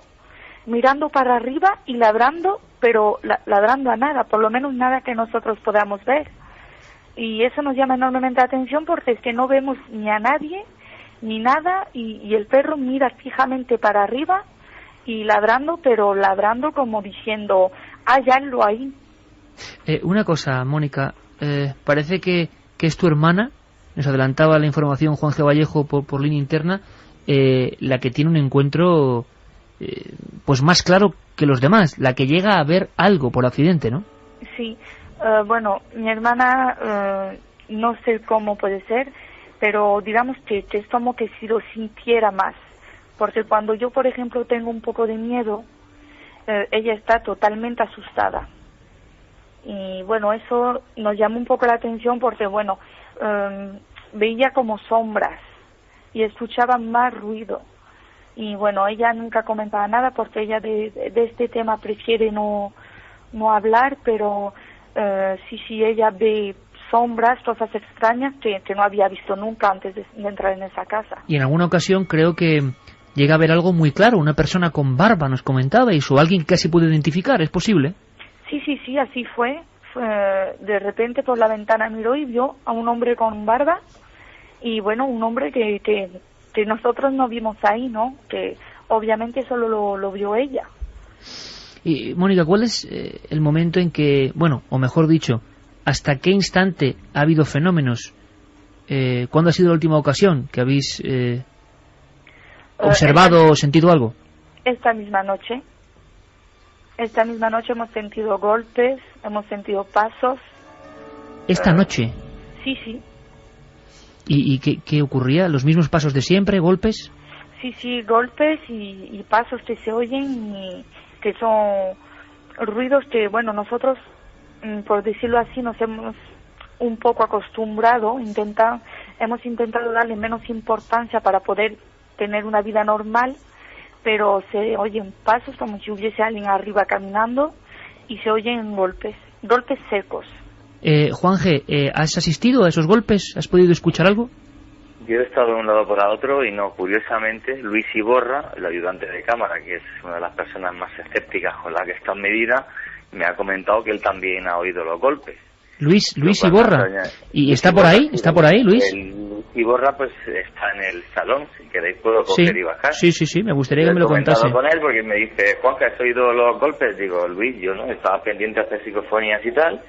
mirando para arriba y ladrando, pero ladrando a nada, por lo menos nada que nosotros podamos ver. Y eso nos llama enormemente la atención porque es que no vemos ni a nadie, ni nada, y el perro mira fijamente para arriba y ladrando, pero ladrando como diciendo, hay algo ahí. Una cosa, Mónica, parece que es tu hermana, nos adelantaba la información Juan G. Vallejo por línea interna, la que tiene un encuentro pues más claro que los demás, la que llega a ver algo por accidente, ¿no? Sí. Bueno, mi hermana, no sé cómo puede ser, pero digamos que es como que si lo sintiera más, porque cuando yo, por ejemplo, tengo un poco de miedo, ella está totalmente asustada. Y bueno, eso nos llama un poco la atención porque, bueno, veía como sombras y escuchaba más ruido. Y bueno, ella nunca comentaba nada porque ella de este tema prefiere no hablar, pero... sí, ella ve sombras, cosas extrañas que no había visto nunca antes de entrar en esa casa. Y en alguna ocasión creo que llega a ver algo muy claro, una persona con barba nos comentaba, y eso, alguien que casi pudo identificar, ¿es posible? Sí, así fue. De repente por la ventana miró y vio a un hombre con barba, y bueno, un hombre que nosotros no vimos ahí, ¿no? Que obviamente solo lo vio ella. Y Mónica, ¿cuál es el momento en que, bueno, o mejor dicho, hasta qué instante ha habido fenómenos? ¿Cuándo ha sido la última ocasión que habéis observado o sentido algo? Esta misma noche. Esta misma noche hemos sentido golpes, hemos sentido pasos. ¿Esta noche? Sí. ¿Y qué ocurría? ¿Los mismos pasos de siempre? ¿Golpes? Sí, golpes y pasos que se oyen y que son ruidos que, bueno, nosotros, por decirlo así, nos hemos un poco acostumbrado, hemos intentado darle menos importancia para poder tener una vida normal, pero se oyen pasos como si hubiese alguien arriba caminando y se oyen golpes secos. Juan G., ¿has asistido a esos golpes? ¿Has podido escuchar algo? Yo he estado de un lado para otro y no, curiosamente, Luis Iborra, el ayudante de cámara, que es una de las personas más escépticas con la que está en medida, me ha comentado que él también ha oído los golpes. Luis Iborra. ¿Y está por ahí? ¿Está por ahí, Luis? Iborra pues está en el salón, si queréis puedo coger y bajar. Sí, me gustaría que me lo contase. He comentado con él porque me dice, Juanca, ¿has oído los golpes? Digo, Luis, yo no, estaba pendiente de hacer psicofonías y tal,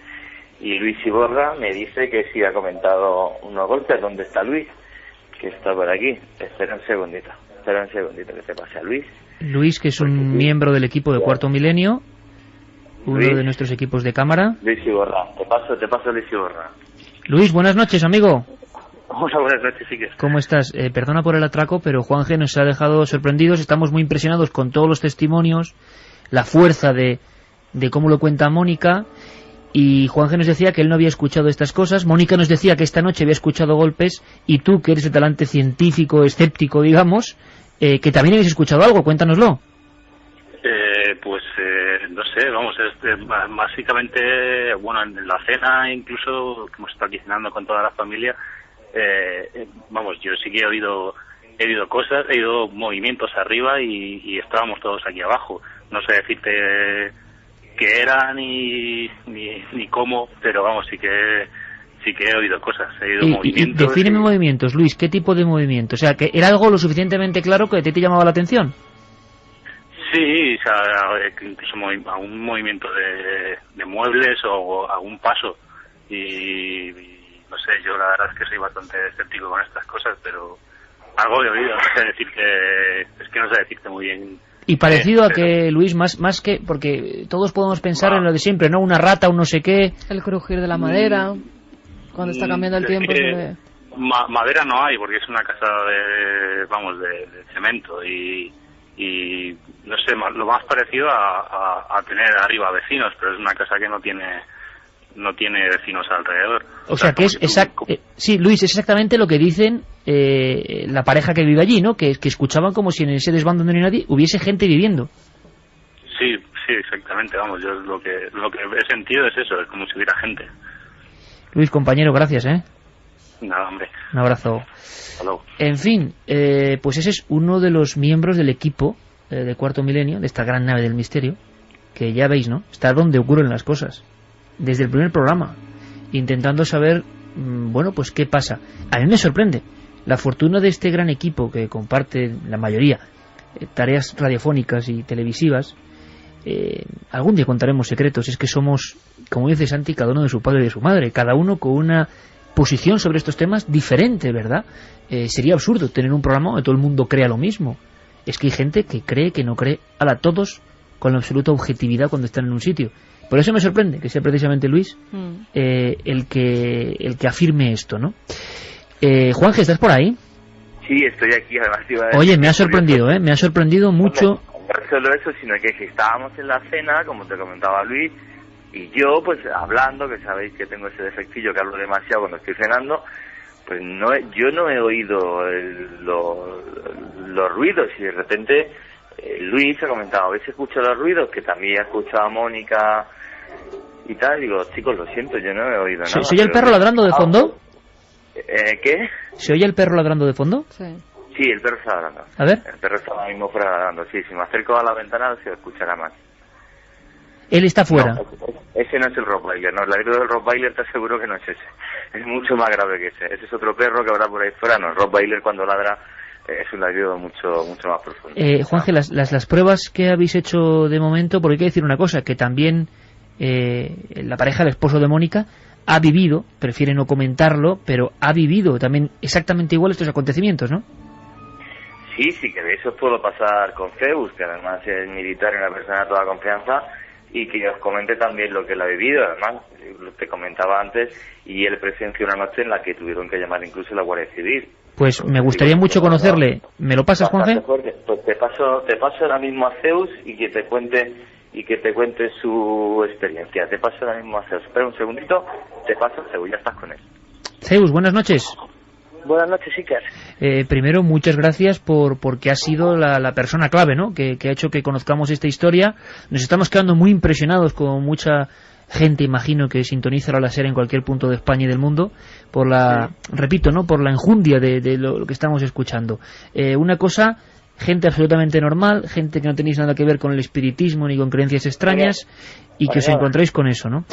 y Luis Iborra me dice que sí ha comentado unos golpes. ¿Dónde está Luis? Que está por aquí. Espera un segundito que te pase a Luis. Luis, que es un miembro del equipo de Cuarto Milenio, uno de nuestros equipos de cámara. Luis Iborra, te paso Luis Iborra. Luis, buenas noches, amigo. Hola, buenas noches, Iker. ¿Cómo estás? Perdona por el atraco, pero Juan G. nos ha dejado sorprendidos. Estamos muy impresionados con todos los testimonios, la fuerza de cómo lo cuenta Mónica. Y Juan G. nos decía que él no había escuchado estas cosas. Mónica nos decía que esta noche había escuchado golpes. Y tú, que eres de talante científico, escéptico, digamos, que también habéis escuchado algo. Cuéntanoslo. No sé, vamos, básicamente, bueno, en la cena, incluso, que hemos estado cenando con toda la familia, vamos, yo sí que he oído cosas, he oído movimientos arriba y estábamos todos aquí abajo. No sé decirte qué era ni cómo, pero vamos, sí que he oído cosas, he oído movimientos. Defíneme movimientos, Luis, ¿qué tipo de movimiento? O sea, que ¿era algo lo suficientemente claro que a ti te llamaba la atención? Sí, o sea, incluso algún movimiento de muebles o algún paso. Y no sé, yo la verdad es que soy bastante escéptico con estas cosas, pero algo he oído. No sé decirte muy bien Y parecido a que, Luis, más que... Porque todos podemos pensar en lo de siempre, ¿no? Una rata, un no sé qué... El crujir de la madera, cuando está cambiando el tiempo... Madera no hay, porque es una casa de cemento y no sé, lo más parecido a tener arriba vecinos, pero es una casa que no tiene vecinos alrededor. O sea, que es sí, Luis, es exactamente lo que dicen la pareja que vive allí, ¿no? Que escuchaban como si en ese desván donde no hay nadie hubiese gente viviendo. Sí, exactamente, vamos, yo lo que he sentido es eso, es como si hubiera gente. Luis, compañero, gracias, Nada, hombre. Un abrazo. Hello. En fin, pues ese es uno de los miembros del equipo de Cuarto Milenio, de esta gran nave del misterio, que ya veis, ¿no? Está donde ocurren las cosas. Desde el primer programa, intentando saber, bueno, pues qué pasa. A mí me sorprende la fortuna de este gran equipo que comparte la mayoría tareas radiofónicas y televisivas. Algún día contaremos secretos. Es que somos, como dice Santi, cada uno de su padre y de su madre, cada uno con una posición sobre estos temas diferente, ¿verdad? Sería absurdo tener un programa donde todo el mundo crea lo mismo. Es que hay gente que cree, que no cree, todos con la absoluta objetividad cuando están en un sitio. Por eso me sorprende que sea precisamente Luis el que afirme esto, ¿no? Juanje, ¿estás por ahí? Sí, estoy aquí. Además, oye, me ha sorprendido, me ha sorprendido mucho. No solo eso, sino que estábamos en la cena, como te comentaba Luis, y yo, pues, hablando, que sabéis que tengo ese defectillo, que hablo demasiado cuando estoy cenando, pues yo no he oído los ruidos, y de repente Luis ha comentado, ¿habéis escuchado los ruidos? Que también ha escuchado a Mónica y tal. Digo, chicos, lo siento, yo no he oído nada. ¿Se oye el perro ladrando de fondo? ¿Qué? ¿Se oye el perro ladrando de fondo? Sí, el perro está ladrando. A ver. El perro está ahora mismo fuera ladrando, sí. Si me acerco a la ventana se escuchará más. Él está fuera. No, ese no es el Rottweiler, no, el ladrido del Rottweiler te aseguro que no es ese. Es mucho más grave que ese. Ese es otro perro que habrá por ahí fuera. No, el Rottweiler cuando ladra es un ladrido mucho más profundo. Juanje, las pruebas que habéis hecho de momento, porque hay que decir una cosa, que también la pareja, el esposo de Mónica, ha vivido, prefiere no comentarlo, pero ha vivido también exactamente igual estos acontecimientos, ¿no? Sí, que de eso puedo pasar con Zeus, que además es militar y una persona de toda confianza, y que os comente también lo que él ha vivido. Además, te comentaba antes, y él presenció una noche en la que tuvieron que llamar incluso a la Guardia Civil. Pues me gustaría mucho conocerle. ¿Me lo pasas, Juanje? Pues te paso ahora mismo a Zeus y que te cuente su experiencia. Te paso ahora mismo a Zeus. Espera un segundito, te paso a Zeus, ya estás con él. Zeus, buenas noches. Buenas noches, Iker. Primero, muchas gracias porque ha sido la persona clave, ¿no? Que ha hecho que conozcamos esta historia. Nos estamos quedando muy impresionados con mucha gente, imagino, que sintoniza la SER en cualquier punto de España y del mundo por repito, ¿no? Por la enjundia de lo que estamos escuchando. Una cosa, gente absolutamente normal, gente que no tenéis nada que ver con el espiritismo ni con creencias extrañas y que os encontráis con eso, ¿no?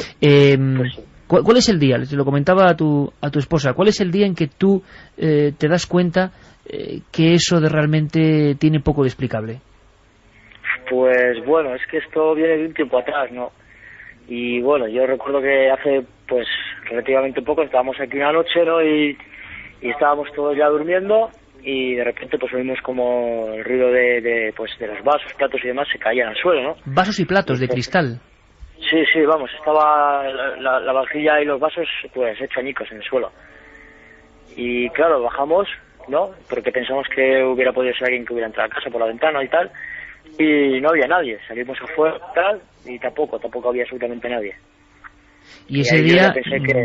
¿Cuál es el día? Les lo comentaba a tu esposa. ¿Cuál es el día en que tú te das cuenta que eso realmente tiene poco de explicable? Pues bueno, es que esto viene de un tiempo atrás, ¿no? Y bueno, yo recuerdo que hace pues relativamente poco estábamos aquí una noche, ¿no? Y estábamos todos ya durmiendo y de repente pues oímos como el ruido de los vasos, platos y demás se caían al suelo, ¿no? Vasos y platos de cristal. Sí, vamos, estaba la vajilla y los vasos pues hecho añicos en el suelo. Y claro, bajamos, ¿no? Porque pensamos que hubiera podido ser alguien que hubiera entrado a casa por la ventana y tal, y no había nadie. Salimos afuera tal, y tampoco había absolutamente nadie. Y ese día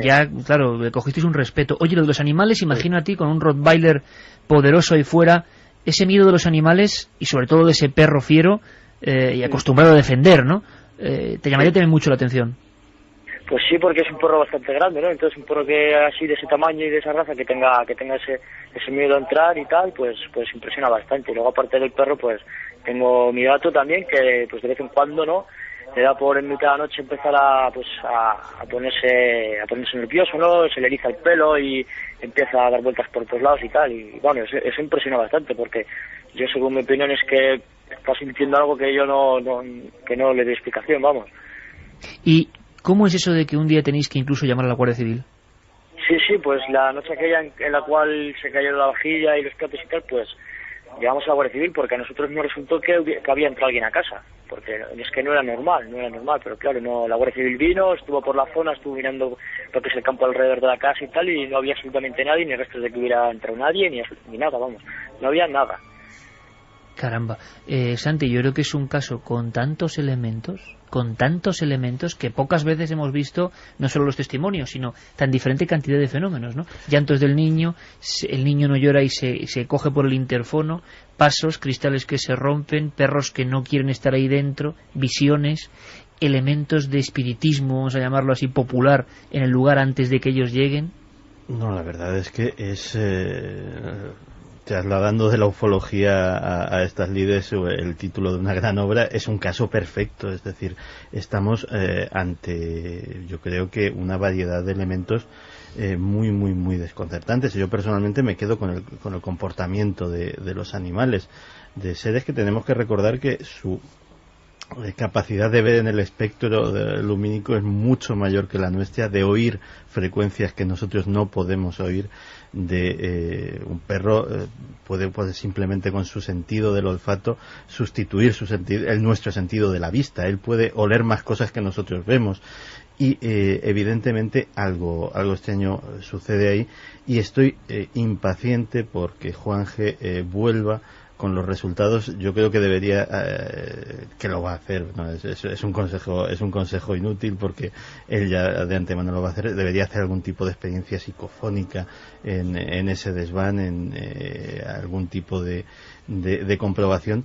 ya, claro, le cogisteis un respeto. Oye, lo de los animales, imagino a ti con un Rottweiler poderoso ahí fuera, ese miedo de los animales y sobre todo de ese perro fiero y acostumbrado a defender, ¿no? Te llamaría también mucho la atención. Pues sí, porque es un perro bastante grande, ¿no? Entonces un perro que así de ese tamaño y de esa raza que tenga ese miedo a entrar y tal, pues impresiona bastante. Y luego aparte del perro, pues tengo mi gato también que pues de vez en cuando, ¿no? Le da por en mitad de la noche empezar a ponerse nervioso, ¿no? Se le eriza el pelo y empieza a dar vueltas por todos lados y tal. Y bueno, eso impresiona bastante porque yo, según mi opinión, es que está sintiendo algo que yo no le doy explicación, vamos. ¿Y cómo es eso de que un día tenéis que incluso llamar a la Guardia Civil? Sí, pues la noche aquella en la cual se cayó la vajilla y los platos y tal, pues llamamos a la Guardia Civil porque a nosotros nos resultó que había entrado alguien a casa, porque es que no era normal, pero claro, no, la Guardia Civil vino, estuvo por la zona, estuvo mirando lo que es el campo alrededor de la casa y tal, y no había absolutamente nadie, ni restos de que hubiera entrado nadie, ni nada, vamos, no había nada. Caramba. Santi, yo creo que es un caso con tantos elementos que pocas veces hemos visto, no solo los testimonios, sino tan diferente cantidad de fenómenos, ¿no? Llantos del niño, el niño no llora y se coge por el interfono, pasos, cristales que se rompen, perros que no quieren estar ahí dentro, visiones, elementos de espiritismo, vamos a llamarlo así, popular, en el lugar antes de que ellos lleguen. No, la verdad es que es... trasladando de la ufología a estas lides el título de una gran obra, es un caso perfecto, es decir, estamos ante, yo creo que una variedad de elementos muy desconcertantes. Yo personalmente me quedo con el comportamiento de los animales, de seres que tenemos que recordar que su capacidad de ver en el espectro lumínico es mucho mayor que la nuestra, de oír frecuencias que nosotros no podemos oír. Un perro puede simplemente con su sentido del olfato sustituir nuestro sentido de la vista. Él puede oler más cosas que nosotros vemos y evidentemente algo extraño sucede ahí, y estoy impaciente porque Juanje vuelva con los resultados. Yo creo que debería, que lo va a hacer, ¿no? Es un consejo inútil, porque él ya de antemano lo va a hacer. Debería hacer algún tipo de experiencia psicofónica en ese desván, en algún tipo de comprobación,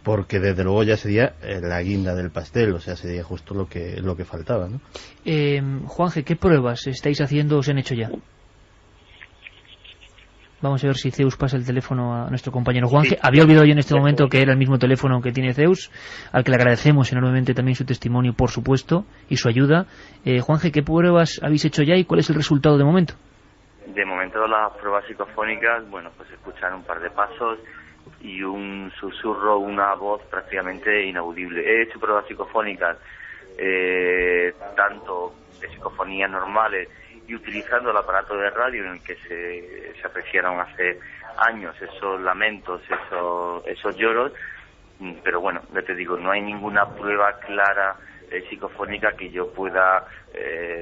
porque desde luego ya sería la guinda del pastel, o sea, sería justo lo que faltaba, ¿no? Juanje, ¿qué pruebas estáis haciendo o se han hecho ya? Vamos a ver si Zeus pasa el teléfono a nuestro compañero Juanje. Había olvidado yo en este momento que era el mismo teléfono que tiene Zeus, al que le agradecemos enormemente también su testimonio, por supuesto, y su ayuda. Juanje, ¿qué pruebas habéis hecho ya y cuál es el resultado de momento? De momento las pruebas psicofónicas, bueno, pues escuchar un par de pasos y un susurro, una voz prácticamente inaudible. He hecho pruebas psicofónicas, tanto de psicofonías normales, y utilizando el aparato de radio en el que se apreciaron hace años esos lamentos, esos lloros, pero bueno, ya te digo, no hay ninguna prueba clara psicofónica que yo pueda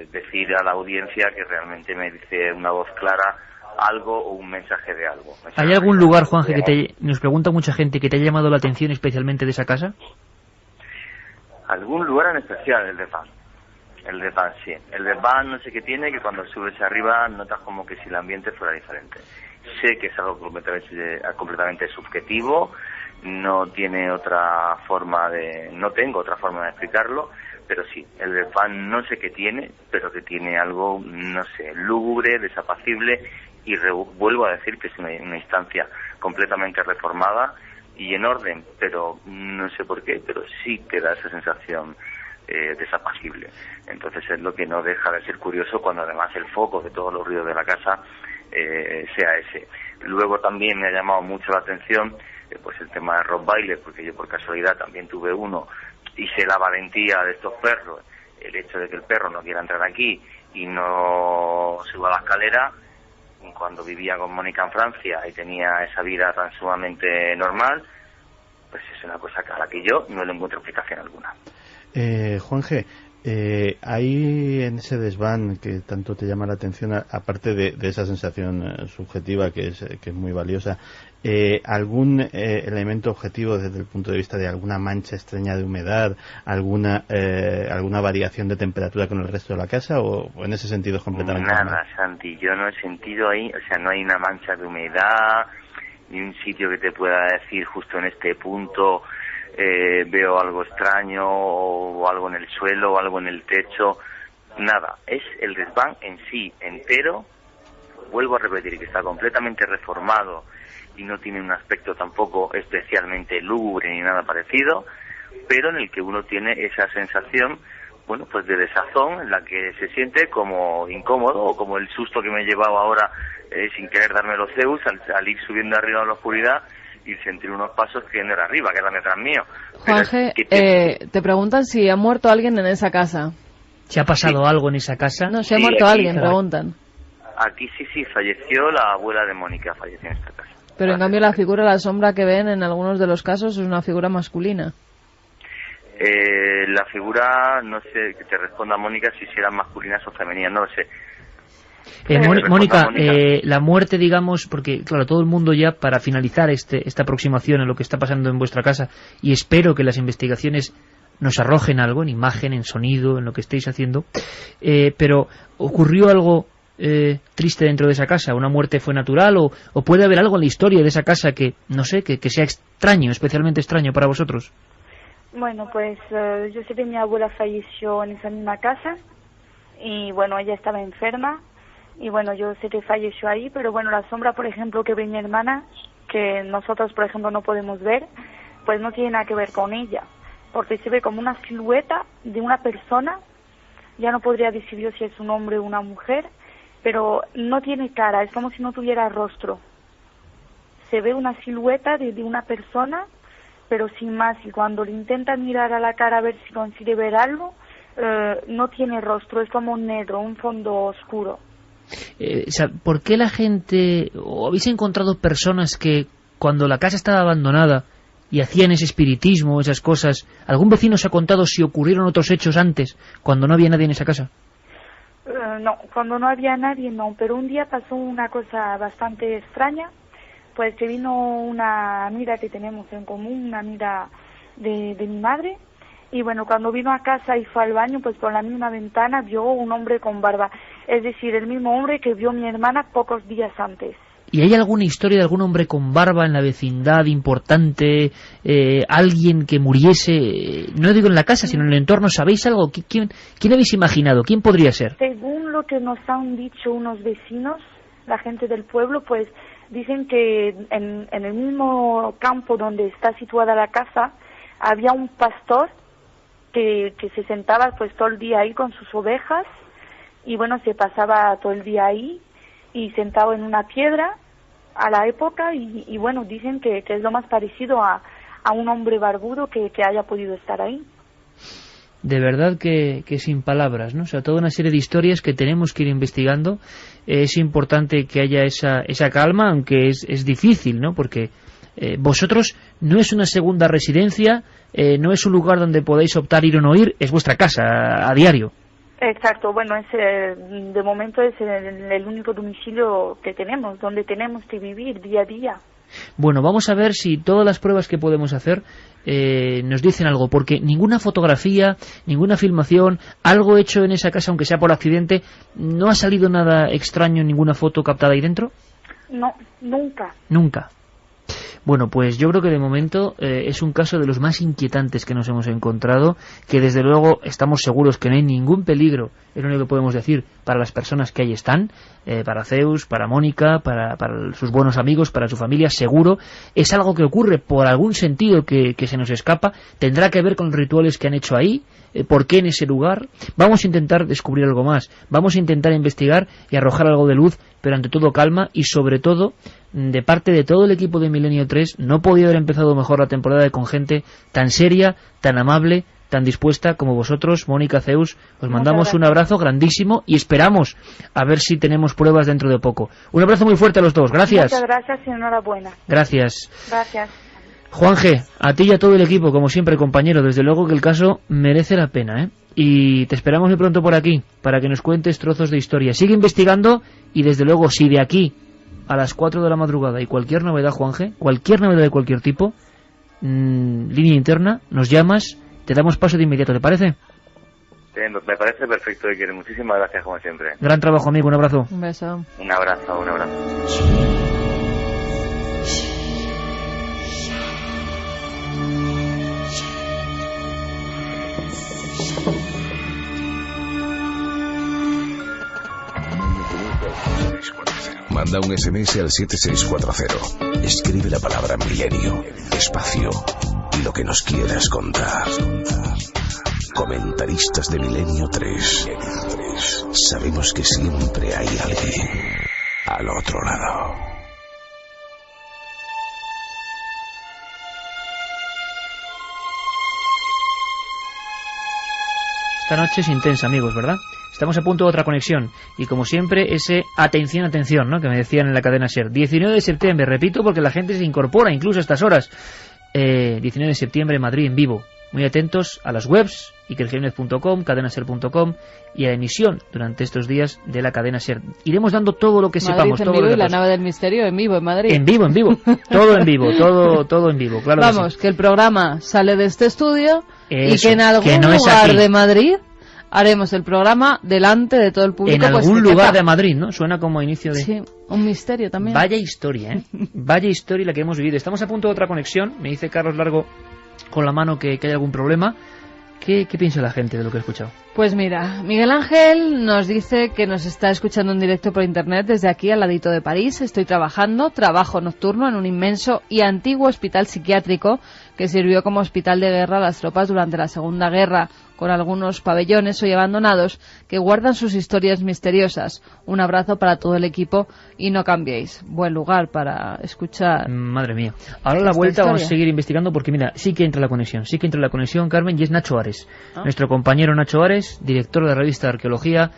decir a la audiencia que realmente me dice una voz clara algo o un mensaje de algo. ¿Hay algún lugar, Juanje, nos pregunta mucha gente, que te haya llamado la atención especialmente de esa casa? ¿Algún lugar en especial? El desván, sí. El desván no sé qué tiene, que cuando subes arriba notas como que si el ambiente fuera diferente. Sé que es algo completamente subjetivo, no tengo otra forma de explicarlo, pero sí, el desván no sé qué tiene, pero que tiene algo, no sé, lúgubre, desapacible, y vuelvo a decir que es una instancia completamente reformada y en orden, pero no sé por qué, pero sí que da esa sensación desapacible. Entonces es lo que no deja de ser curioso, cuando además el foco de todos los ruidos de la casa sea ese. Luego también me ha llamado mucho la atención pues el tema de Rottweiler, porque yo por casualidad también tuve uno y sé la valentía de estos perros. El hecho de que el perro no quiera entrar aquí y no suba la escalera, cuando vivía con Mónica en Francia y tenía esa vida tan sumamente normal, pues es una cosa a la que yo no le encuentro explicación alguna. Juanje, hay en ese desván que tanto te llama la atención, aparte de esa sensación subjetiva que es muy valiosa, algún elemento objetivo desde el punto de vista de alguna mancha extraña de humedad, alguna variación de temperatura con el resto de la casa, o en ese sentido es completamente nada, Santi, yo no he sentido ahí, o sea, no hay una mancha de humedad, ni un sitio que te pueda decir justo en este punto veo algo extraño o algo en el suelo o algo en el techo, nada, es el desván en sí entero, vuelvo a repetir que está completamente reformado y no tiene un aspecto tampoco especialmente lúgubre ni nada parecido, pero en el que uno tiene esa sensación, bueno, pues de desazón, en la que se siente como incómodo, o como el susto que me he llevado ahora sin querer darme los Zeus al ir subiendo arriba en la oscuridad y sentir unos pasos que no era arriba, que eran detrás mío. Juanje, te preguntan si ha muerto alguien en esa casa. ¿Se ha pasado algo en esa casa? No, si ha muerto alguien, preguntan. Aquí sí, falleció la abuela de Mónica, falleció en esta casa. Pero en cambio la figura, la sombra que ven en algunos de los casos es una figura masculina. La figura, no sé, que te responda Mónica si eran masculinas o femeninas, no lo sé. Mónica, la muerte, digamos, porque claro, todo el mundo ya, para finalizar esta aproximación a lo que está pasando en vuestra casa, y espero que las investigaciones nos arrojen algo, en imagen, en sonido, en lo que estéis haciendo, pero ¿ocurrió algo triste dentro de esa casa? ¿Una muerte fue natural? ¿O puede haber algo en la historia de esa casa que, no sé, que sea extraño, especialmente extraño para vosotros? Bueno, pues yo sé que mi abuela falleció en esa misma casa y bueno, ella estaba enferma y bueno, yo sé que falleció ahí, pero bueno, la sombra, por ejemplo, que ve mi hermana, que nosotros, por ejemplo, no podemos ver, pues no tiene nada que ver con ella, porque se ve como una silueta de una persona, ya no podría decir yo si es un hombre o una mujer, pero no tiene cara, es como si no tuviera rostro. Se ve una silueta de una persona, pero sin más, y cuando le intenta mirar a la cara a ver si consigue ver algo, no tiene rostro, es como negro, un fondo oscuro. ¿Por qué la gente, o habéis encontrado personas que cuando la casa estaba abandonada y hacían ese espiritismo, esas cosas, algún vecino os ha contado si ocurrieron otros hechos antes, cuando no había nadie en esa casa? No, cuando no había nadie no, pero un día pasó una cosa bastante extraña, pues que vino una amiga que tenemos en común, una amiga de mi madre, y bueno, cuando vino a casa y fue al baño, pues por la misma ventana vio un hombre con barba, es decir, el mismo hombre que vio mi hermana pocos días antes. ¿Y hay alguna historia de algún hombre con barba en la vecindad importante, alguien que muriese, no digo en la casa, sino en el entorno? ¿Sabéis algo? ¿Quién habéis imaginado? ¿Quién podría ser? Según lo que nos han dicho unos vecinos, la gente del pueblo, pues dicen que en el mismo campo donde está situada la casa había un pastor que se sentaba pues todo el día ahí con sus ovejas y bueno, se pasaba todo el día ahí y sentado en una piedra a la época y bueno, dicen que es lo más parecido a un hombre barbudo que haya podido estar ahí. De verdad que sin palabras, ¿no? O sea, toda una serie de historias que tenemos que ir investigando. Es importante que haya esa calma, aunque es difícil, ¿no? Porque vosotros no es una segunda residencia, no es un lugar donde podéis optar ir o no ir, es vuestra casa a diario. Exacto, bueno, de momento es el único domicilio que tenemos, donde tenemos que vivir día a día. Bueno, vamos a ver si todas las pruebas que podemos hacer nos dicen algo, porque ninguna fotografía, ninguna filmación, algo hecho en esa casa, aunque sea por accidente, ¿no ha salido nada extraño en ninguna foto captada ahí dentro? No, nunca. Nunca. Bueno, pues yo creo que de momento es un caso de los más inquietantes que nos hemos encontrado, que desde luego estamos seguros que no hay ningún peligro, es lo único que podemos decir, para las personas que ahí están, para Zeus, para Mónica, para sus buenos amigos, para su familia, seguro. Es algo que ocurre por algún sentido que se nos escapa, tendrá que ver con los rituales que han hecho ahí, por qué en ese lugar. Vamos a intentar descubrir algo más, vamos a intentar investigar y arrojar algo de luz, pero ante todo calma y sobre todo, de parte de todo el equipo de Milenio 3, no podía haber empezado mejor la temporada con gente tan seria, tan amable, tan dispuesta como vosotros. Mónica, Zeus, os mandamos un abrazo grandísimo y esperamos a ver si tenemos pruebas dentro de poco. Un abrazo muy fuerte a los dos, gracias. Muchas gracias y enhorabuena. Gracias. Gracias. Juanje, a ti y a todo el equipo, como siempre, compañero, desde luego que el caso merece la pena, ¿eh? Y te esperamos muy pronto por aquí, para que nos cuentes trozos de historia. Sigue investigando y desde luego, si de aquí a las 4 de la madrugada y cualquier novedad, Juanje, cualquier novedad de cualquier tipo, línea interna, nos llamas, te damos paso de inmediato, ¿te parece? Me parece perfecto, Iker. Muchísimas gracias, como siempre. Gran trabajo, amigo, un abrazo. Un beso. Un abrazo, un abrazo. Manda un SMS al 7640. Escribe la palabra milenio, espacio y lo que nos quieras contar. Comentaristas de Milenio 3. Sabemos que siempre hay alguien al otro lado. Esta noche es intensa, amigos, ¿verdad? Estamos a punto de otra conexión. Y como siempre, ese atención, atención, ¿no?, que me decían en la cadena SER. 19 de septiembre, repito, porque la gente se incorpora incluso a estas horas. 19 de septiembre, Madrid en vivo. Muy atentos a las webs, ikerjimenez.com, cadenaser.com, y a la emisión durante estos días de la cadena SER. Iremos dando todo lo que Madrid sepamos. En todo vivo lo que y la nave del misterio en vivo en Madrid. En vivo. Todo en vivo, todo en vivo. Claro. Vamos, que el programa sale de este estudio. Eso, y que en algún lugar de Madrid haremos el programa delante de todo el público. En algún lugar de Madrid, ¿no? Suena como inicio de... Sí, un misterio también. Vaya historia, ¿eh? Vaya historia la que hemos vivido. Estamos a punto de otra conexión. Me dice Carlos Largo con la mano que hay algún problema. ¿Qué piensa la gente de lo que he escuchado? Pues mira, Miguel Ángel nos dice que nos está escuchando en directo por internet desde aquí al ladito de París. Estoy trabajo nocturno en un inmenso y antiguo hospital psiquiátrico que sirvió como hospital de guerra a las tropas durante la Segunda Guerra, con algunos pabellones hoy abandonados que guardan sus historias misteriosas. Un abrazo para todo el equipo y no cambiéis. Buen lugar para escuchar. Madre mía. Ahora a la vuelta vamos a seguir investigando porque mira, sí que entra la conexión, Carmen, y es Nacho Ares. Nuestro compañero Nacho Ares, director de la revista Arqueología,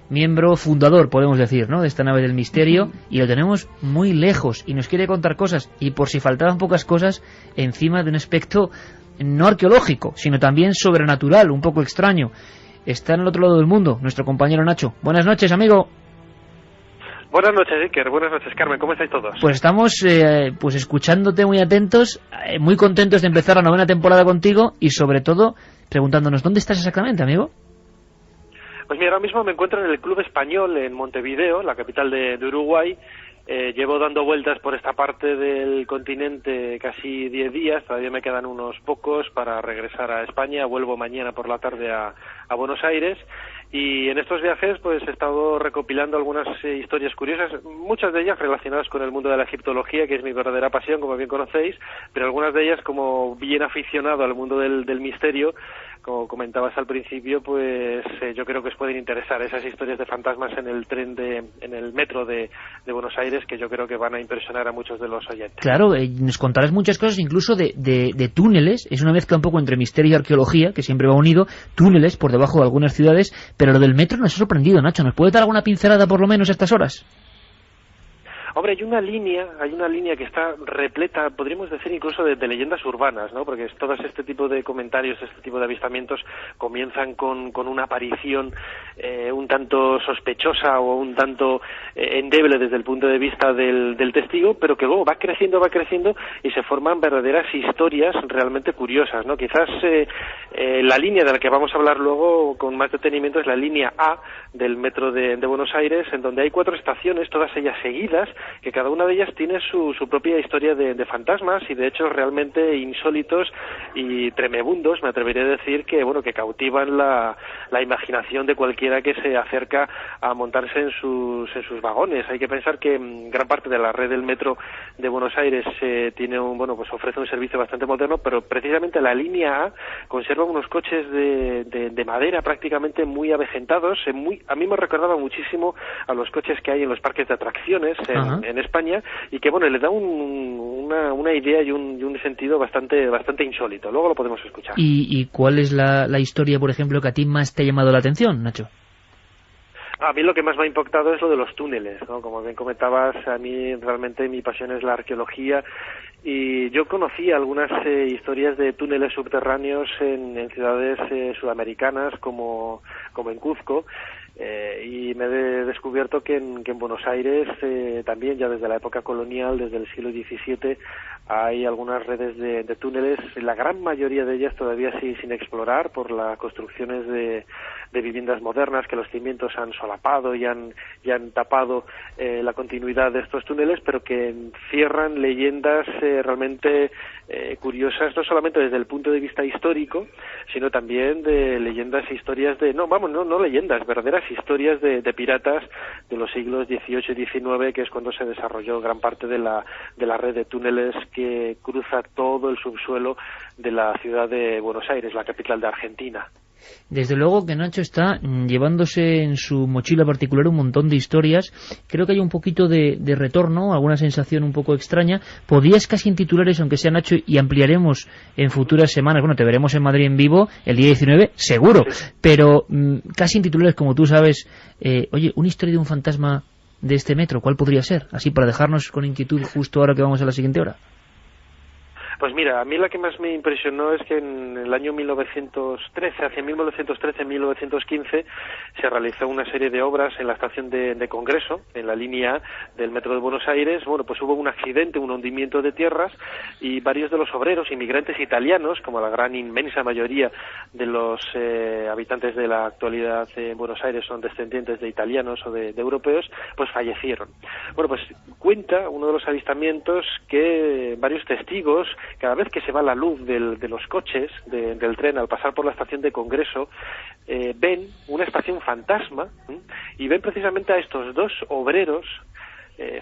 miembro fundador, podemos decir, ¿no?, de esta nave del misterio, y lo tenemos muy lejos y nos quiere contar cosas, y por si faltaban pocas cosas, encima de un aspecto no arqueológico, sino también sobrenatural, un poco extraño. Está en el otro lado del mundo, nuestro compañero Nacho. Buenas noches, amigo. Buenas noches, Iker. Buenas noches, Carmen. ¿Cómo estáis todos? Pues estamos pues escuchándote muy atentos, muy contentos de empezar la 9ª temporada contigo y sobre todo preguntándonos, ¿dónde estás exactamente, amigo? Pues mira, ahora mismo me encuentro en el Club Español en Montevideo, la capital de Uruguay. Llevo dando vueltas por esta parte del continente casi 10 días, todavía me quedan unos pocos para regresar a España. Vuelvo mañana por la tarde a Buenos Aires. Y en estos viajes pues he estado recopilando algunas historias curiosas, muchas de ellas relacionadas con el mundo de la egiptología, que es mi verdadera pasión, como bien conocéis, pero algunas de ellas, como bien aficionado al mundo del misterio, como comentabas al principio, pues yo creo que os pueden interesar esas historias de fantasmas en el metro de Buenos Aires, que yo creo que van a impresionar a muchos de los oyentes. Claro, nos contarás muchas cosas, incluso de túneles. Es una mezcla un poco entre misterio y arqueología, que siempre va unido, túneles por debajo de algunas ciudades, pero lo del metro nos ha sorprendido, Nacho. ¿Nos puede dar alguna pincelada por lo menos a estas horas? Hombre, hay una línea que está repleta, podríamos decir incluso de leyendas urbanas, ¿no? Porque todo este tipo de comentarios, este tipo de avistamientos comienzan con una aparición un tanto sospechosa o un tanto endeble desde el punto de vista del testigo, pero que luego va creciendo y se forman verdaderas historias realmente curiosas, ¿no? Quizás la línea de la que vamos a hablar luego con más detenimiento es la línea A del metro de Buenos Aires, en donde hay 4 estaciones, todas ellas seguidas, que cada una de ellas tiene su propia historia de fantasmas y de hechos realmente insólitos y tremebundos, me atrevería a decir, que cautivan la imaginación de cualquiera que se acerca a montarse en sus vagones. Hay que pensar que gran parte de la red del metro de Buenos Aires ofrece un servicio bastante moderno, pero precisamente la línea A conserva unos coches de madera prácticamente muy avejentados. A mí me recordaba muchísimo a los coches que hay en los parques de atracciones en España, y que le da una idea y un sentido bastante insólito. Luego lo podemos escuchar. ¿Y cuál es la historia, por ejemplo, que a ti más te ha llamado la atención, Nacho? A mí lo que más me ha impactado es lo de los túneles, ¿no? Como bien comentabas, a mí realmente mi pasión es la arqueología, y yo conocí algunas historias de túneles subterráneos en ciudades sudamericanas como en Cuzco, y me he descubierto que en Buenos Aires también, ya desde la época colonial, desde el siglo XVII, hay algunas redes de túneles, la gran mayoría de ellas todavía sin explorar por las construcciones de viviendas modernas, que los cimientos han solapado y han tapado la continuidad de estos túneles, pero que encierran leyendas realmente curiosas, no solamente desde el punto de vista histórico, sino también de leyendas e historias no leyendas, verdaderas historias de piratas de los siglos XVIII y XIX, que es cuando se desarrolló gran parte de la red de túneles que cruza todo el subsuelo de la ciudad de Buenos Aires, la capital de Argentina. Desde luego que Nacho está llevándose en su mochila particular un montón de historias. Creo que hay un poquito de retorno, alguna sensación un poco extraña. Podías casi en titulares, aunque sea Nacho, y ampliaremos en futuras semanas. Bueno, te veremos en Madrid en vivo el día 19, seguro. Pero casi en titulares, como tú sabes, oye, una historia de un fantasma de este metro, ¿cuál podría ser? Así para dejarnos con inquietud justo ahora que vamos a la siguiente hora. Pues mira, a mí la que más me impresionó es que en el año 1913, hacia 1913-1915, se realizó una serie de obras en la estación de Congreso, en la línea A del metro de Buenos Aires. Bueno, pues hubo un accidente, un hundimiento de tierras, y varios de los obreros, inmigrantes italianos, como la gran inmensa mayoría de los habitantes de la actualidad en Buenos Aires son descendientes de italianos o de europeos, pues fallecieron. Bueno, pues cuenta uno de los avistamientos que varios testigos, cada vez que se va la luz de los coches del tren al pasar por la estación de Congreso, ven una estación fantasma, y ven precisamente a estos dos obreros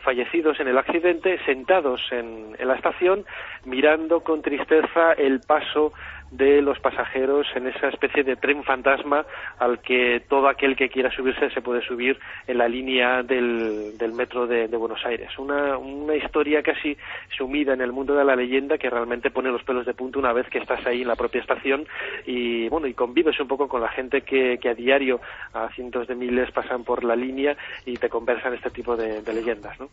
fallecidos en el accidente sentados en la estación, mirando con tristeza el paso de los pasajeros en esa especie de tren fantasma al que todo aquel que quiera subirse se puede subir en la línea del metro de Buenos Aires. Una historia casi sumida en el mundo de la leyenda que realmente pone los pelos de punta una vez que estás ahí en la propia estación y bueno, y convives un poco con la gente que a diario a cientos de miles pasan por la línea y te conversan este tipo de leyendas, ¿no?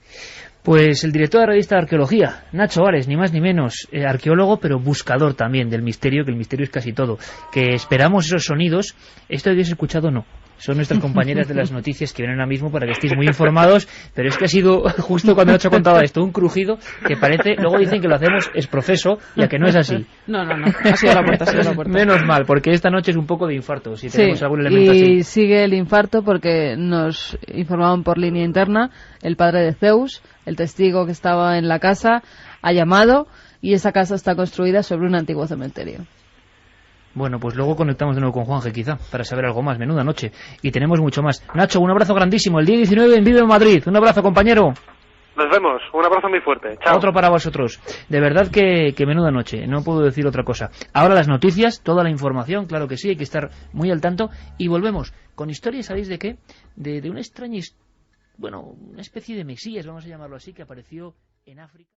Pues el director de la revista de Arqueología, Nacho Ares, ni más ni menos, arqueólogo pero buscador también del misterio, que el misterio es casi todo, que esperamos esos sonidos. ¿Esto habéis escuchado o no? Son nuestras compañeras de las noticias que vienen ahora mismo para que estéis muy informados, pero es que ha sido justo cuando Nacho contaba esto, un crujido que parece, luego dicen que lo hacemos es profeso, ya que no es así. No, ha sido la puerta, Menos mal, porque esta noche es un poco de infarto, si sí, tenemos algún elemento así. Y sigue el infarto porque nos informaban por línea interna, el padre de Zeus, el testigo que estaba en la casa, ha llamado y esa casa está construida sobre un antiguo cementerio. Bueno, pues luego conectamos de nuevo con Juanje, quizá, para saber algo más. Menuda noche. Y tenemos mucho más. Nacho, un abrazo grandísimo. El día 19 en Vivo en Madrid. Un abrazo, compañero. Nos vemos. Un abrazo muy fuerte. Chao. Otro para vosotros. De verdad que menuda noche. No puedo decir otra cosa. Ahora las noticias, toda la información, claro que sí, hay que estar muy al tanto. Y volvemos con historias, ¿sabéis de qué? De una extraña, bueno, una especie de mesías, vamos a llamarlo así, que apareció en África.